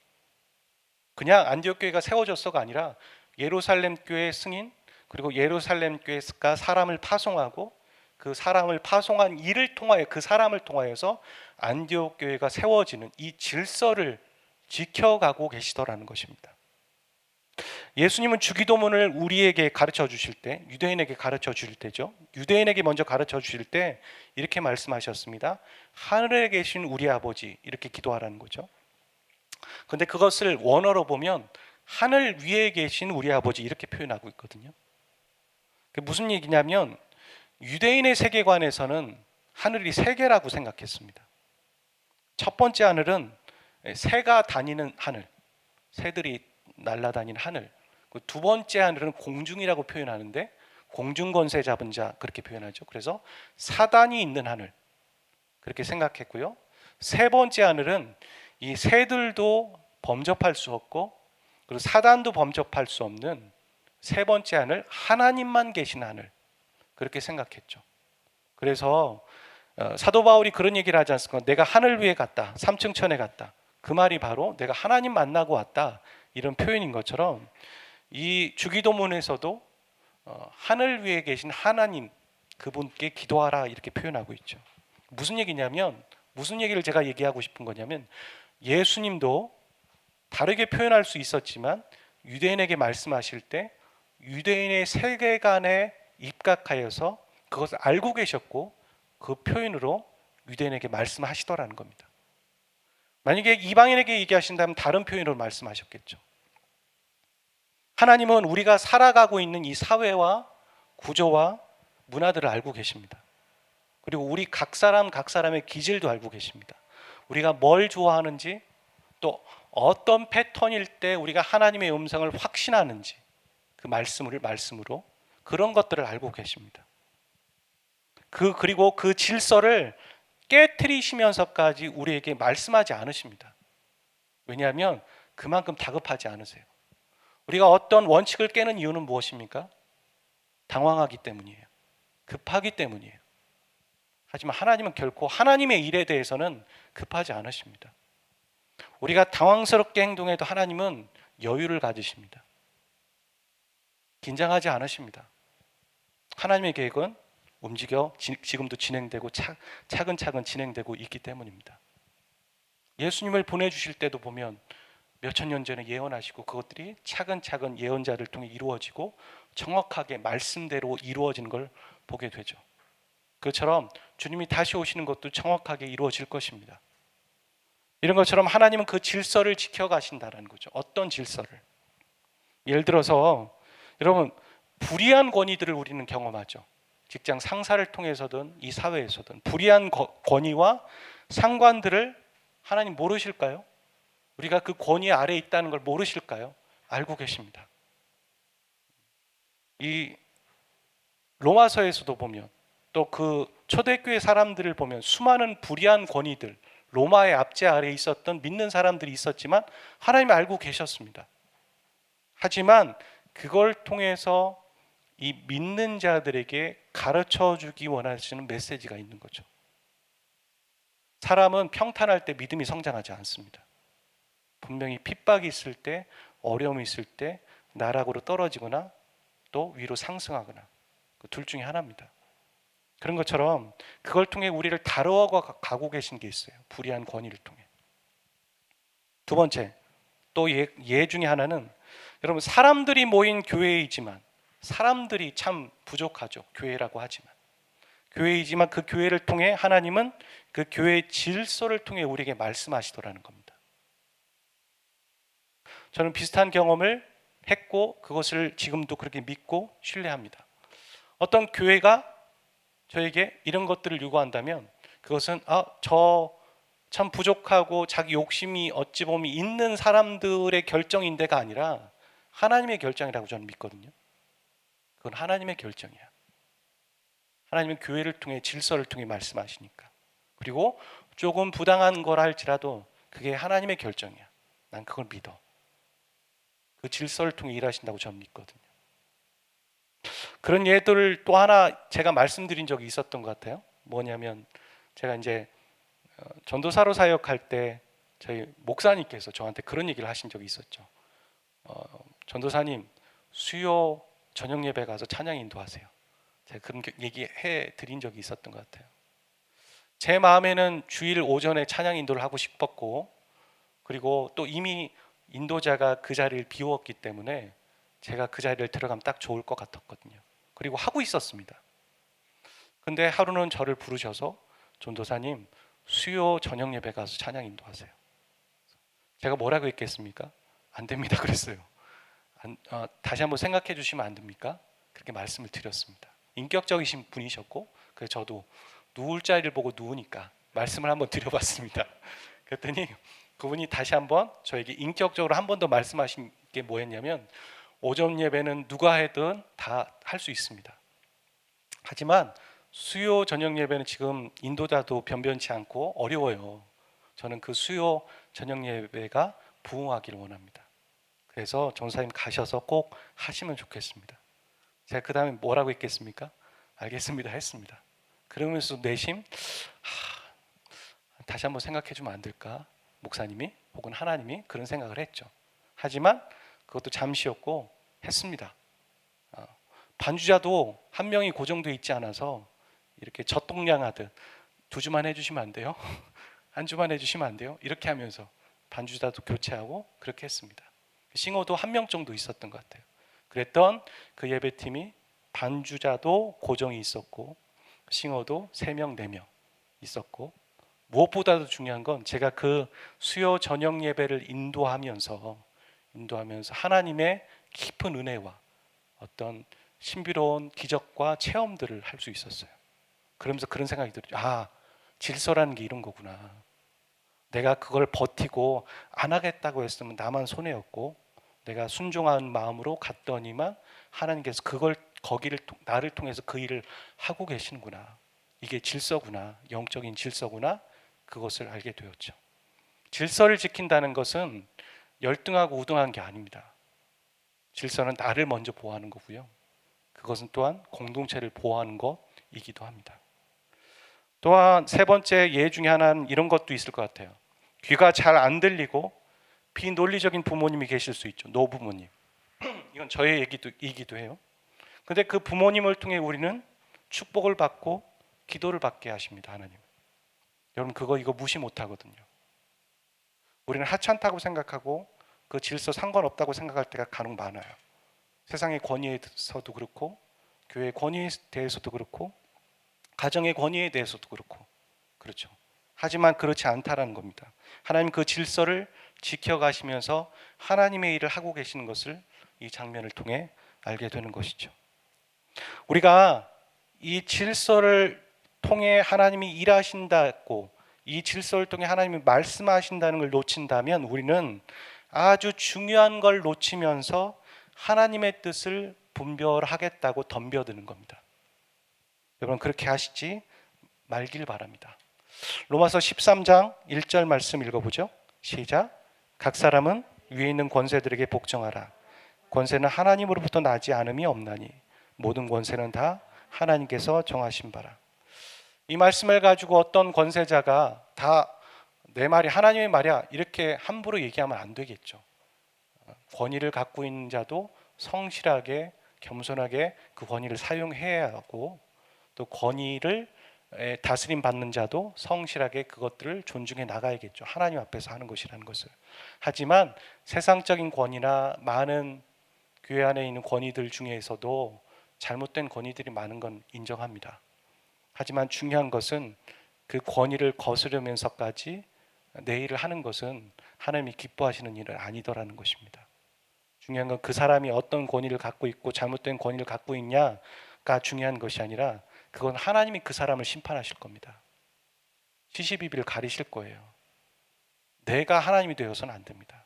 그냥 안디옥 교회가 세워졌어가 아니라 예루살렘 교회 승인, 그리고 예루살렘 교회가 사람을 파송하고 그 사람을 파송한 일을 통하여, 그 사람을 통하여서 안디옥 교회가 세워지는 이 질서를 지켜가고 계시더라는 것입니다. 예수님은 주기도문을 우리에게 가르쳐 주실 때, 유대인에게 가르쳐 주실 때죠. 유대인에게 먼저 가르쳐 주실 때 이렇게 말씀하셨습니다. 하늘에 계신 우리 아버지, 이렇게 기도하라는 거죠. 그런데 그것을 원어로 보면 하늘 위에 계신 우리 아버지, 이렇게 표현하고 있거든요. 그게 무슨 얘기냐면 유대인의 세계관에서는 하늘이 세 개라고 생각했습니다. 첫 번째 하늘은 새가 다니는 하늘, 새들이 날아다니는 하늘. 두 번째 하늘은 공중이라고 표현하는데 공중 권세 잡은 자, 그렇게 표현하죠. 그래서 사단이 있는 하늘, 그렇게 생각했고요. 세 번째 하늘은 이 새들도 범접할 수 없고 그리고 사단도 범접할 수 없는 세 번째 하늘, 하나님만 계신 하늘, 그렇게 생각했죠. 그래서 사도 바울이 그런 얘기를 하지 않습니까? 내가 하늘 위에 갔다, 삼층천에 갔다. 그 말이 바로 내가 하나님 만나고 왔다, 이런 표현인 것처럼 이 주기도문에서도 하늘 위에 계신 하나님 그분께 기도하라 이렇게 표현하고 있죠. 무슨 얘기냐면, 무슨 얘기를 제가 얘기하고 싶은 거냐면, 예수님도 다르게 표현할 수 있었지만 유대인에게 말씀하실 때 유대인의 세계관에 입각하여서 그것을 알고 계셨고 그 표현으로 유대인에게 말씀하시더라는 겁니다. 만약에 이방인에게 얘기하신다면 다른 표현으로 말씀하셨겠죠. 하나님은 우리가 살아가고 있는 이 사회와 구조와 문화들을 알고 계십니다. 그리고 우리 각 사람의 기질도 알고 계십니다. 우리가 뭘 좋아하는지, 또 어떤 패턴일 때 우리가 하나님의 음성을 확신하는지, 그 말씀으로 그런 것들을 알고 계십니다. 그리고 그 질서를 깨트리시면서까지 우리에게 말씀하지 않으십니다. 왜냐하면 그만큼 다급하지 않으세요. 우리가 어떤 원칙을 깨는 이유는 무엇입니까? 당황하기 때문이에요. 급하기 때문이에요. 하지만 하나님은 결코 하나님의 일에 대해서는 급하지 않으십니다. 우리가 당황스럽게 행동해도 하나님은 여유를 가지십니다. 긴장하지 않으십니다. 하나님의 계획은 움직여 지금도 진행되고 차근차근 진행되고 있기 때문입니다. 예수님을 보내주실 때도 보면 몇천 년 전에 예언하시고 그것들이 차근차근 예언자를 통해 이루어지고 정확하게 말씀대로 이루어지는 걸 보게 되죠. 그처럼 주님이 다시 오시는 것도 정확하게 이루어질 것입니다. 이런 것처럼 하나님은 그 질서를 지켜가신다는 거죠. 어떤 질서를? 예를 들어서 여러분, 불의한 권위들을 우리는 경험하죠. 직장 상사를 통해서든 이 사회에서든 불의한 권위와 상관들을 하나님 모르실까요? 우리가 그 권위 아래에 있다는 걸 모르실까요? 알고 계십니다. 이 로마서에서도 보면, 또 그 초대교회 사람들을 보면 수많은 불의한 권위들, 로마의 압제 아래에 있었던 믿는 사람들이 있었지만 하나님이 알고 계셨습니다. 하지만 그걸 통해서 이 믿는 자들에게 가르쳐 주기 원하시는 메시지가 있는 거죠. 사람은 평탄할 때 믿음이 성장하지 않습니다. 분명히 핍박이 있을 때, 어려움이 있을 때 나락으로 떨어지거나 또 위로 상승하거나, 그 둘 중에 하나입니다. 그런 것처럼 그걸 통해 우리를 다루어 가고 계신 게 있어요. 불의한 권위를 통해. 두 번째, 또 예 중에 하나는, 여러분, 사람들이 모인 교회이지만, 사람들이 참 부족하죠. 교회라고 하지만 교회이지만 그 교회를 통해 하나님은 그 교회의 질서를 통해 우리에게 말씀하시더라는 겁니다. 저는 비슷한 경험을 했고 그것을 지금도 그렇게 믿고 신뢰합니다. 어떤 교회가 저에게 이런 것들을 요구한다면 그것은 저 참 부족하고 자기 욕심이 어찌 보면 있는 사람들의 결정인데가 아니라 하나님의 결정이라고 저는 믿거든요. 그건 하나님의 결정이야. 하나님은 교회를 통해 질서를 통해 말씀하시니까. 그리고 조금 부당한 걸 할지라도 그게 하나님의 결정이야. 난 그걸 믿어. 그 질서를 통해 일하신다고 저는 믿거든요. 그런 예들을 또 하나 제가 말씀드린 적이 있었던 것 같아요. 뭐냐면 제가 이제 전도사로 사역할 때 저희 목사님께서 저한테 그런 얘기를 하신 적이 있었죠. 전도사님, 수요 저녁 예배 가서 찬양 인도하세요. 제가 그런 얘기해 드린 적이 있었던 것 같아요. 제 마음에는 주일 오전에 찬양 인도를 하고 싶었고, 그리고 또 이미 인도자가 그 자리를 비웠기 때문에 제가 그 자리를 들어가면 딱 좋을 것 같았거든요. 그리고 하고 있었습니다. 근데 하루는 저를 부르셔서 전도사님, 수요 저녁 예배 가서 찬양 인도하세요. 제가 뭐라고 했겠습니까? 안 됩니다 그랬어요. 다시 한번 생각해 주시면 안 됩니까? 그렇게 말씀을 드렸습니다. 인격적이신 분이셨고, 그래서 저도 누울 자리를 보고 누우니까 말씀을 한번 드려봤습니다. 그랬더니 그분이 다시 한번 저에게 인격적으로 한 번 더 말씀하신 게 뭐였냐면, 오전 예배는 누가 해든 다 할 수 있습니다. 하지만 수요 저녁 예배는 지금 인도자도 변변치 않고 어려워요. 저는 그 수요 저녁 예배가 부흥하기를 원합니다. 그래서 전사님 가셔서 꼭 하시면 좋겠습니다. 제가 그 다음에 뭐라고 했겠습니까? 알겠습니다 했습니다. 그러면서 내심 다시 한번 생각해 주면 안 될까? 목사님이 혹은 하나님이 그런 생각을 했죠. 하지만 그것도 잠시였고 했습니다. 반주자도 한 명이 고정되어 있지 않아서 이렇게 젖동량하듯 2주만 해주시면 안 돼요? 한 주만 해주시면 안 돼요? 이렇게 하면서 반주자도 교체하고 그렇게 했습니다. 싱어도 한 명 정도 있었던 것 같아요. 그랬던 그 예배팀이 반주자도 고정이 있었고 싱어도 3명, 4명 있었고, 무엇보다도 중요한 건 제가 그 수요 저녁 예배를 인도하면서 하나님의 깊은 은혜와 어떤 신비로운 기적과 체험들을 할 수 있었어요. 그러면서 그런 생각이 들죠. 아, 질서라는 게 이런 거구나. 내가 그걸 버티고 안 하겠다고 했으면 나만 손해였고, 내가 순종한 마음으로 갔더니만 하나님께서 거기를 나를 통해서 그 일을 하고 계시는구나. 이게 질서구나. 영적인 질서구나. 그것을 알게 되었죠. 질서를 지킨다는 것은 열등하고 우등한 게 아닙니다. 질서는 나를 먼저 보호하는 거고요. 그것은 또한 공동체를 보호하는 것이기도 합니다. 또한 세 번째 예 중에 하나는 이런 것도 있을 것 같아요. 귀가 잘 안 들리고 비논리적인 부모님이 계실 수 있죠. 노부모님. 이건 저의 얘기이기도 해요. 근데 그 부모님을 통해 우리는 축복을 받고 기도를 받게 하십니다. 하나님. 여러분 이거 무시 못 하거든요. 우리는 하찮다고 생각하고 그 질서 상관없다고 생각할 때가 간혹 많아요. 세상의 권위에 대해서도 그렇고 교회의 권위에 대해서도 그렇고 가정의 권위에 대해서도 그렇고 그렇죠. 하지만 그렇지 않다라는 겁니다. 하나님 그 질서를 지켜가시면서 하나님의 일을 하고 계시는 것을 이 장면을 통해 알게 되는 것이죠. 우리가 이 질서를 통해 하나님이 일하신다고, 이 질서를 통해 하나님이 말씀하신다는 걸 놓친다면 우리는 아주 중요한 걸 놓치면서 하나님의 뜻을 분별하겠다고 덤벼드는 겁니다. 여러분 그렇게 하시지 말길 바랍니다. 로마서 13장 1절 말씀 읽어보죠. 시작. 각 사람은 위에 있는 권세들에게 복종하라. 권세는 하나님으로부터 나지 않음이 없나니 모든 권세는 다 하나님께서 정하신 바라. 이 말씀을 가지고 어떤 권세자가 다 내 말이 하나님의 말이야 이렇게 함부로 얘기하면 안 되겠죠. 권위를 갖고 있는 자도 성실하게 겸손하게 그 권위를 사용해야 하고, 또 권위를 다스림 받는 자도 성실하게 그것들을 존중해 나가야겠죠. 하나님 앞에서 하는 것이라는 것을. 하지만 세상적인 권위나 많은 교회 안에 있는 권위들 중에서도 잘못된 권위들이 많은 건 인정합니다. 하지만 중요한 것은 그 권위를 거스르면서까지 내 일을 하는 것은 하나님이 기뻐하시는 일은 아니더라는 것입니다. 중요한 건 그 사람이 어떤 권위를 갖고 있고 잘못된 권위를 갖고 있냐가 중요한 것이 아니라 그건 하나님이 그 사람을 심판하실 겁니다. 시시비비를 가리실 거예요. 내가 하나님이 되어서는 안 됩니다.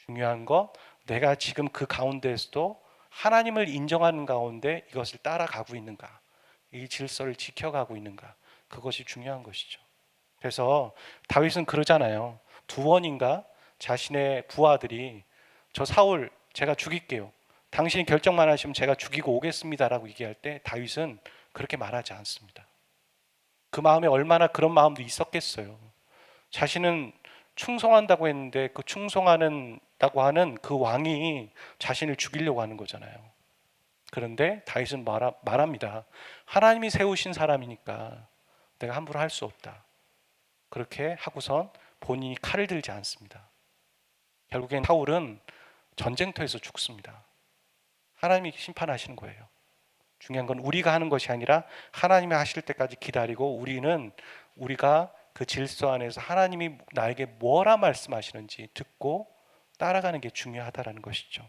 중요한 건 내가 지금 그 가운데에서도 하나님을 인정하는 가운데 이것을 따라가고 있는가, 이 질서를 지켜가고 있는가, 그것이 중요한 것이죠. 그래서 다윗은 그러잖아요. 2번인가 자신의 부하들이 저 사울 제가 죽일게요. 당신이 결정만 하시면 제가 죽이고 오겠습니다라고 얘기할 때 다윗은 그렇게 말하지 않습니다. 그 마음에 얼마나 그런 마음도 있었겠어요. 자신은 충성한다고 했는데 그 충성하는다고 하는 그 왕이 자신을 죽이려고 하는 거잖아요. 그런데 다윗은 말합니다. 하나님이 세우신 사람이니까 내가 함부로 할 수 없다. 그렇게 하고선 본인이 칼을 들지 않습니다. 결국엔 사울은 전쟁터에서 죽습니다. 하나님이 심판하시는 거예요. 중요한 건 우리가 하는 것이 아니라 하나님이 하실 때까지 기다리고 우리가 그 질서 안에서 하나님이 나에게 뭐라 말씀하시는지 듣고 따라가는 게 중요하다라는 것이죠.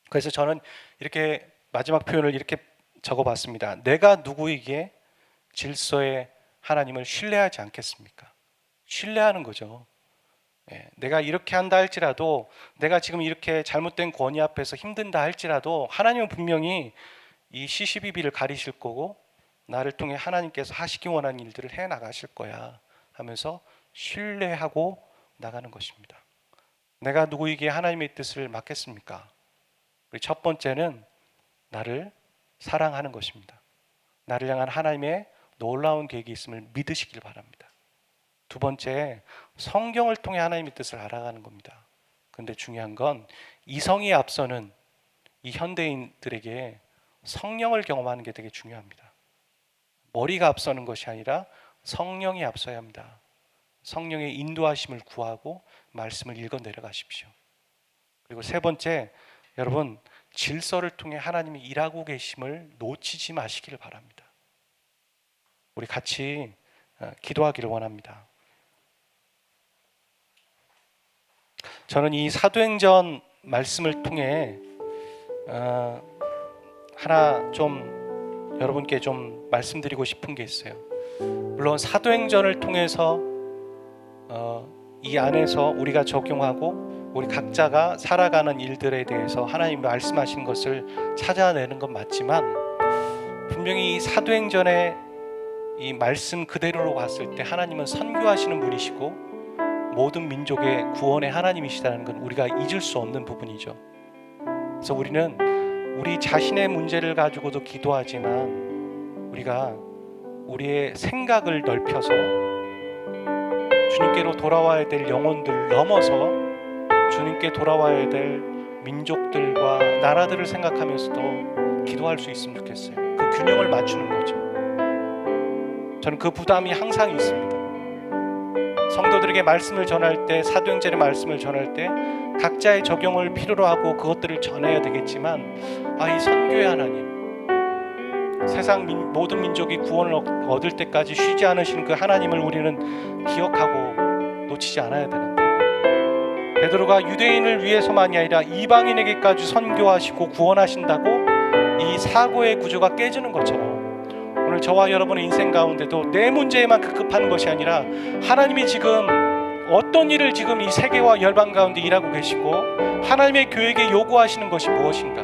그래서 저는 이렇게 마지막 표현을 이렇게 적어봤습니다. 내가 누구에게 질서의 하나님을 신뢰하지 않겠습니까? 신뢰하는 거죠. 내가 이렇게 한다 할지라도, 내가 지금 이렇게 잘못된 권위 앞에서 힘든다 할지라도 하나님은 분명히 이 시시비비를 가리실 거고 나를 통해 하나님께서 하시기 원하는 일들을 해 나가실 거야 하면서 신뢰하고 나가는 것입니다. 내가 누구에게 하나님의 뜻을 맡겠습니까? 우리 첫 번째는 나를 사랑하는 것입니다. 나를 향한 하나님의 놀라운 계획이 있음을 믿으시길 바랍니다. 두 번째, 성경을 통해 하나님의 뜻을 알아가는 겁니다. 그런데 중요한 건 이성이 앞서는 이 현대인들에게 성령을 경험하는 게 되게 중요합니다. 머리가 앞서는 것이 아니라 성령이 앞서야 합니다. 성령의 인도하심을 구하고 말씀을 읽어 내려가십시오. 그리고 세 번째, 여러분 질서를 통해 하나님이 일하고 계심을 놓치지 마시기를 바랍니다. 우리 같이 기도하기를 원합니다. 저는 이 사도행전 말씀을 통해 하나 좀 여러분께 좀 말씀드리고 싶은 게 있어요. 물론 사도행전을 통해서 이 안에서 우리가 적용하고 우리 각자가 살아가는 일들에 대해서 하나님이 말씀하신 것을 찾아내는 건 맞지만, 분명히 이 사도행전의 이 말씀 그대로로 봤을 때 하나님은 선교하시는 분이시고 모든 민족의 구원의 하나님이시다는 건 우리가 잊을 수 없는 부분이죠. 그래서 우리는 우리 자신의 문제를 가지고도 기도하지만 우리가 우리의 생각을 넓혀서 주님께로 돌아와야 될 영혼들 넘어서 주님께 돌아와야 될 민족들과 나라들을 생각하면서도 기도할 수 있으면 좋겠어요. 그 균형을 맞추는 거죠. 저는 그 부담이 항상 있습니다. 성도들에게 말씀을 전할 때, 사도행전의 말씀을 전할 때 각자의 적용을 필요로 하고 그것들을 전해야 되겠지만, 이 선교의 하나님, 세상 모든 민족이 구원을 얻을 때까지 쉬지 않으시는 그 하나님을 우리는 기억하고 놓치지 않아야 되는데, 베드로가 유대인을 위해서만이 아니라 이방인에게까지 선교하시고 구원하신다고 이 사고의 구조가 깨지는 것처럼, 오늘 저와 여러분의 인생 가운데도 내 문제에만 급급한 것이 아니라 하나님이 지금 어떤 일을 지금 이 세계와 열방 가운데 일하고 계시고 하나님의 교회에게 요구하시는 것이 무엇인가,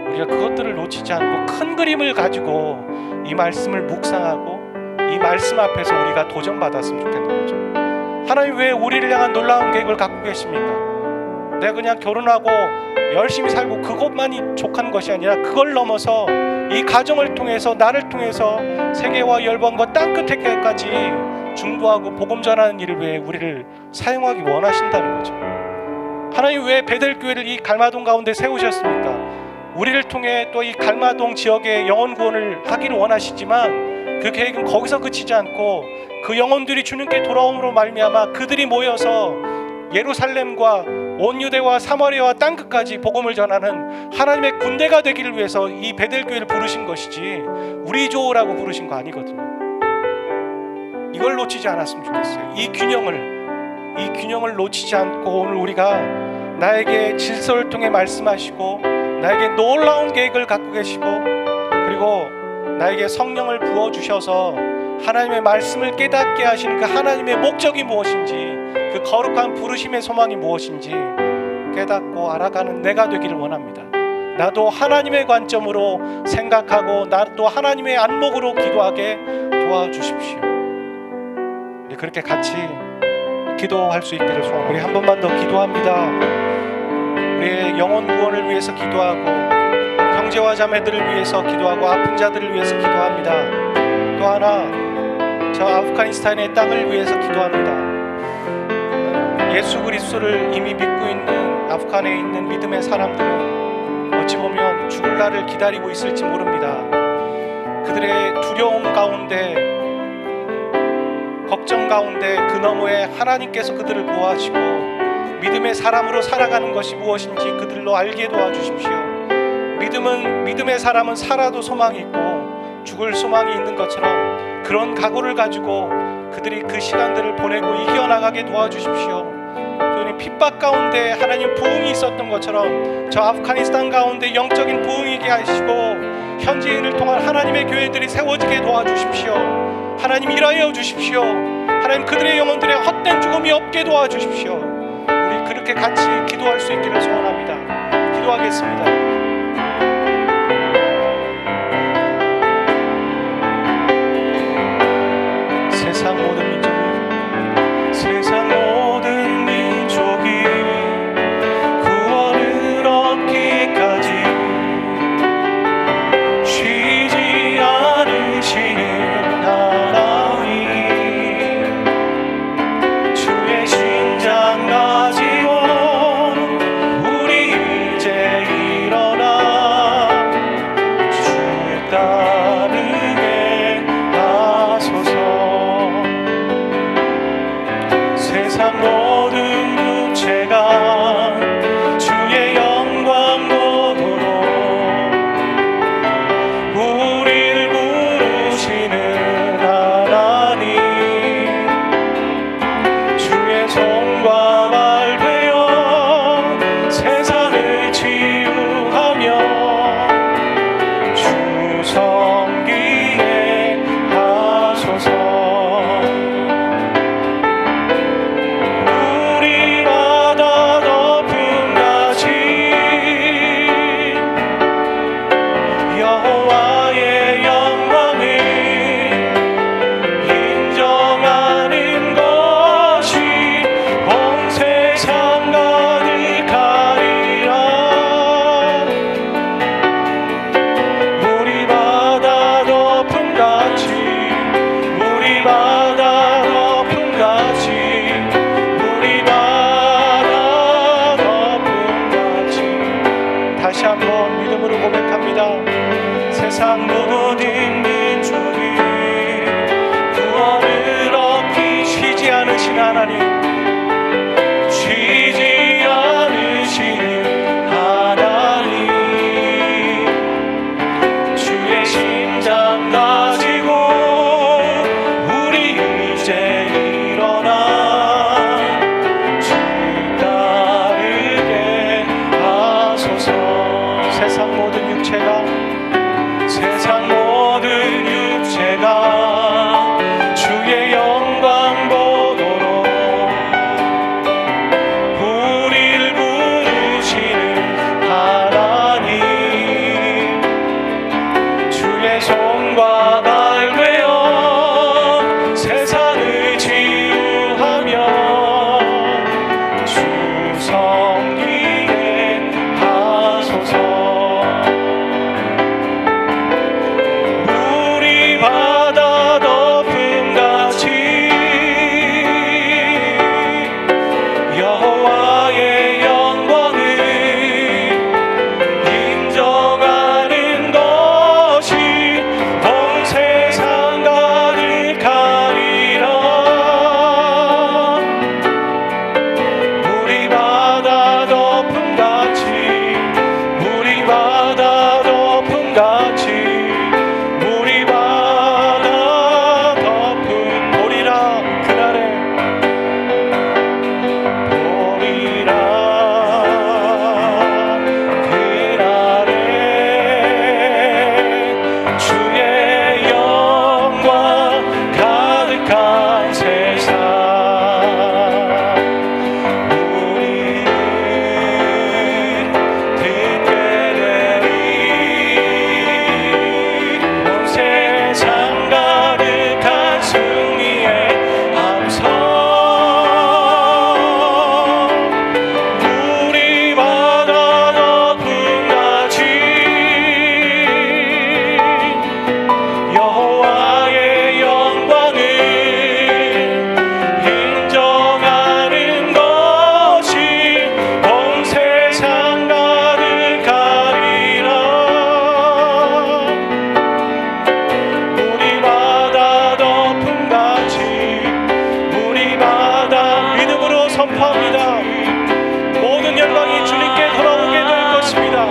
우리가 그것들을 놓치지 않고 큰 그림을 가지고 이 말씀을 묵상하고 이 말씀 앞에서 우리가 도전받았으면 좋겠는 거죠. 하나님 왜 우리를 향한 놀라운 계획을 갖고 계십니까? 내가 그냥 결혼하고 열심히 살고 그것만이 족한 것이 아니라 그걸 넘어서 이 가정을 통해서, 나를 통해서 세계와 열방과 땅끝에까지 중보하고 복음 전하는 일을 위해 우리를 사용하기 원하신다는 거죠. 하나님 왜 베델교회를 이 갈마동 가운데 세우셨습니까? 우리를 통해 또 이 갈마동 지역의 영혼 구원을 하기를 원하시지만 그 계획은 거기서 그치지 않고 그 영혼들이 주님께 돌아옴으로 말미암아 그들이 모여서 예루살렘과 온 유대와 사마리아와 땅끝까지 복음을 전하는 하나님의 군대가 되기를 위해서 이 베델교회를 부르신 것이지 우리 조라고 부르신 거 아니거든요. 이걸 놓치지 않았으면 좋겠어요. 이 균형을 놓치지 않고 오늘 우리가 나에게 질서를 통해 말씀하시고 나에게 놀라운 계획을 갖고 계시고 그리고 나에게 성령을 부어주셔서 하나님의 말씀을 깨닫게 하시는 그 하나님의 목적이 무엇인지, 그 거룩한 부르심의 소망이 무엇인지 깨닫고 알아가는 내가 되기를 원합니다. 나도 하나님의 관점으로 생각하고 나도 하나님의 안목으로 기도하게 도와주십시오. 우리 그렇게 같이 기도할 수 있기를 소원합니다. 우리 한 번만 더 기도합니다. 우리의 영혼 구원을 위해서 기도하고 형제와 자매들을 위해서 기도하고 아픈 자들을 위해서 기도합니다. 또 하나, 저 아프가니스탄의 땅을 위해서 기도합니다. 예수 그리스도를 이미 믿고 있는 아프간에 있는 믿음의 사람들은 어찌 보면 죽을 날을 기다리고 있을지 모릅니다. 그들의 두려움 가운데, 걱정 가운데 그 너머에 하나님께서 그들을 보호하시고 믿음의 사람으로 살아가는 것이 무엇인지 그들로 알게 도와주십시오. 믿음의 사람은 살아도 소망이 있고 죽을 소망이 있는 것처럼 그런 각오를 가지고 그들이 그 시간들을 보내고 이겨나가게 도와주십시오. 주님, 핍박 가운데 하나님 부흥이 있었던 것처럼 저 아프가니스탄 가운데 영적인 부흥이게 하시고 현지인을 통한 하나님의 교회들이 세워지게 도와주십시오. 하나님 일하여 주십시오. 하나님 그들의 영혼들의 헛된 죽음이 없게 도와주십시오. 우리 그렇게 같이 기도할 수 있기를 소원합니다. 기도하겠습니다. 세상 모든 민족이 구원을 얻기까지 쉬지 않으시는 하나님, 주의 심장 가지고 우리 이제 다시 한번 믿음으로 고백합니다. 세상 모든 민족이 구원을 얻기 쉬지 않으신 하나님, 쉬지 않으시는 하나님, 주의 심장 가지고 우리 이제 일어나 주 따르게 하소서. 세상 모든 육체가 주의 영광 보도록 우릴 부르시는 하나님, 주의 손과 발 되어 세상을 치유하며 주 섬기게 하소서. 우리 바다 덮음같이 여호와의 영광을 인정하는 것이 온 세상 가득하리라. 우리 바다 덮음같이, 우리 바다 덮음같이, 우리 바다 덮음 보리라. 그날에 보리라. 그날에 주의 영광 가득한 세상 우리는 듣게 되리. 온 세상 가득한 승리의 함성. 우리 바다 덮음같이 여호와의 영광을 인정하는 것이 온 세상 가득하리라. 우리 바다 덮음같이, 우리 바다 믿음으로 선포합니다. 모든 영광이 주님께 돌아오게 될 것입니다.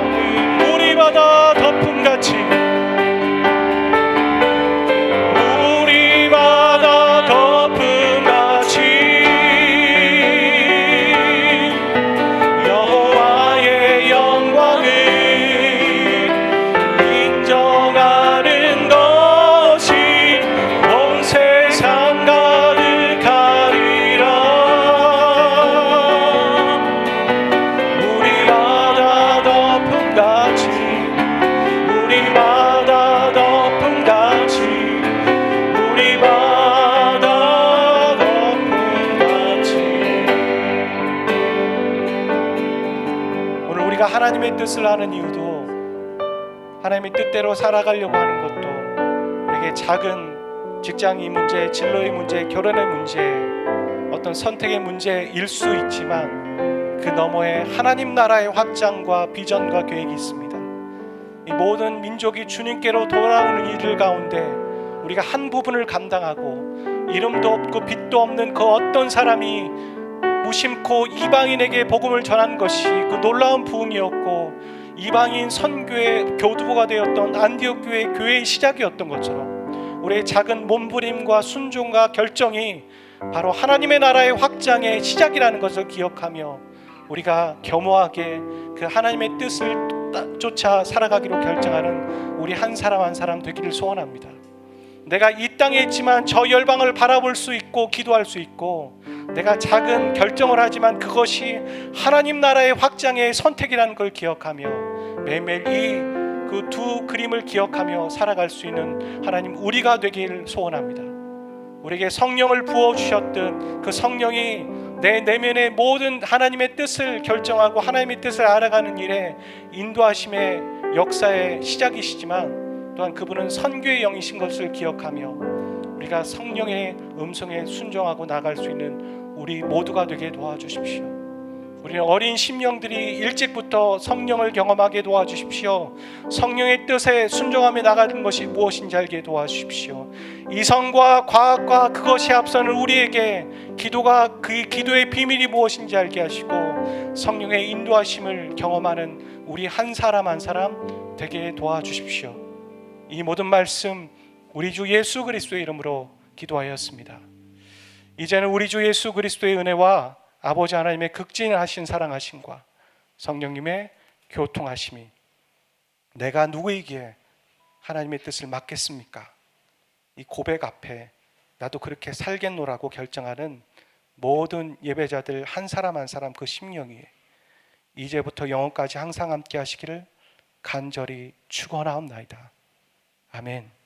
우리 바다 덮음같이, 우리 바다 덮음같이 여호와의 영광을 인정하는 것이 온 세상 가득하리라. 우리 바다 덮음같이, 우리 바다 덮음같이, 우리 바다 덮음같이. 오늘 우리가 하나님의 뜻을 아는 이유도, 하나님의 뜻대로 살아가려고 하는 것도, 우리에게 작은 직장의 문제, 진로의 문제, 결혼의 문제, 어떤 선택의 문제일 수 있지만 그 너머에 하나님 나라의 확장과 비전과 계획이 있습니다. 이 모든 민족이 주님께로 돌아오는 일들 가운데 우리가 한 부분을 감당하고 이름도 없고 빛도 없는 그 어떤 사람이 무심코 이방인에게 복음을 전한 것이 그 놀라운 부흥이었고, 이방인 선교의 교두보가 되었던 안디옥 교회의 시작이었던 것처럼 우리의 작은 몸부림과 순종과 결정이 바로 하나님의 나라의 확장의 시작이라는 것을 기억하며 우리가 겸허하게 그 하나님의 뜻을 쫓아 살아가기로 결정하는 우리 한 사람 한 사람 되기를 소원합니다. 내가 이 땅에 있지만 저 열방을 바라볼 수 있고 기도할 수 있고, 내가 작은 결정을 하지만 그것이 하나님 나라의 확장의 선택이라는 걸 기억하며 매일매일 이 그 두 그림을 기억하며 살아갈 수 있는 하나님 우리가 되길 소원합니다. 우리에게 성령을 부어주셨던 그 성령이 내 내면의 모든 하나님의 뜻을 결정하고 하나님의 뜻을 알아가는 일에 인도하심의 역사의 시작이시지만 또한 그분은 선교의 영이신 것을 기억하며 우리가 성령의 음성에 순종하고 나갈 수 있는 우리 모두가 되게 도와주십시오. 우리 어린 심령들이 일찍부터 성령을 경험하게 도와주십시오. 성령의 뜻에 순종하며 나가는 것이 무엇인지 알게 도와주십시오. 이성과 과학과 그것이 앞서는 우리에게 기도가, 그 기도의 비밀이 무엇인지 알게 하시고 성령의 인도하심을 경험하는 우리 한 사람 한 사람 되게 도와주십시오. 이 모든 말씀 우리 주 예수 그리스도의 이름으로 기도하였습니다. 이제는 우리 주 예수 그리스도의 은혜와 아버지 하나님의 극진하신 사랑하심과 성령님의 교통하심이 내가 누구이기에 하나님의 뜻을 맡겠습니까? 이 고백 앞에 나도 그렇게 살겠노라고 결정하는 모든 예배자들 한 사람 한 사람 그 심령이 이제부터 영원까지 항상 함께 하시기를 간절히 축원하옵나이다. 아멘.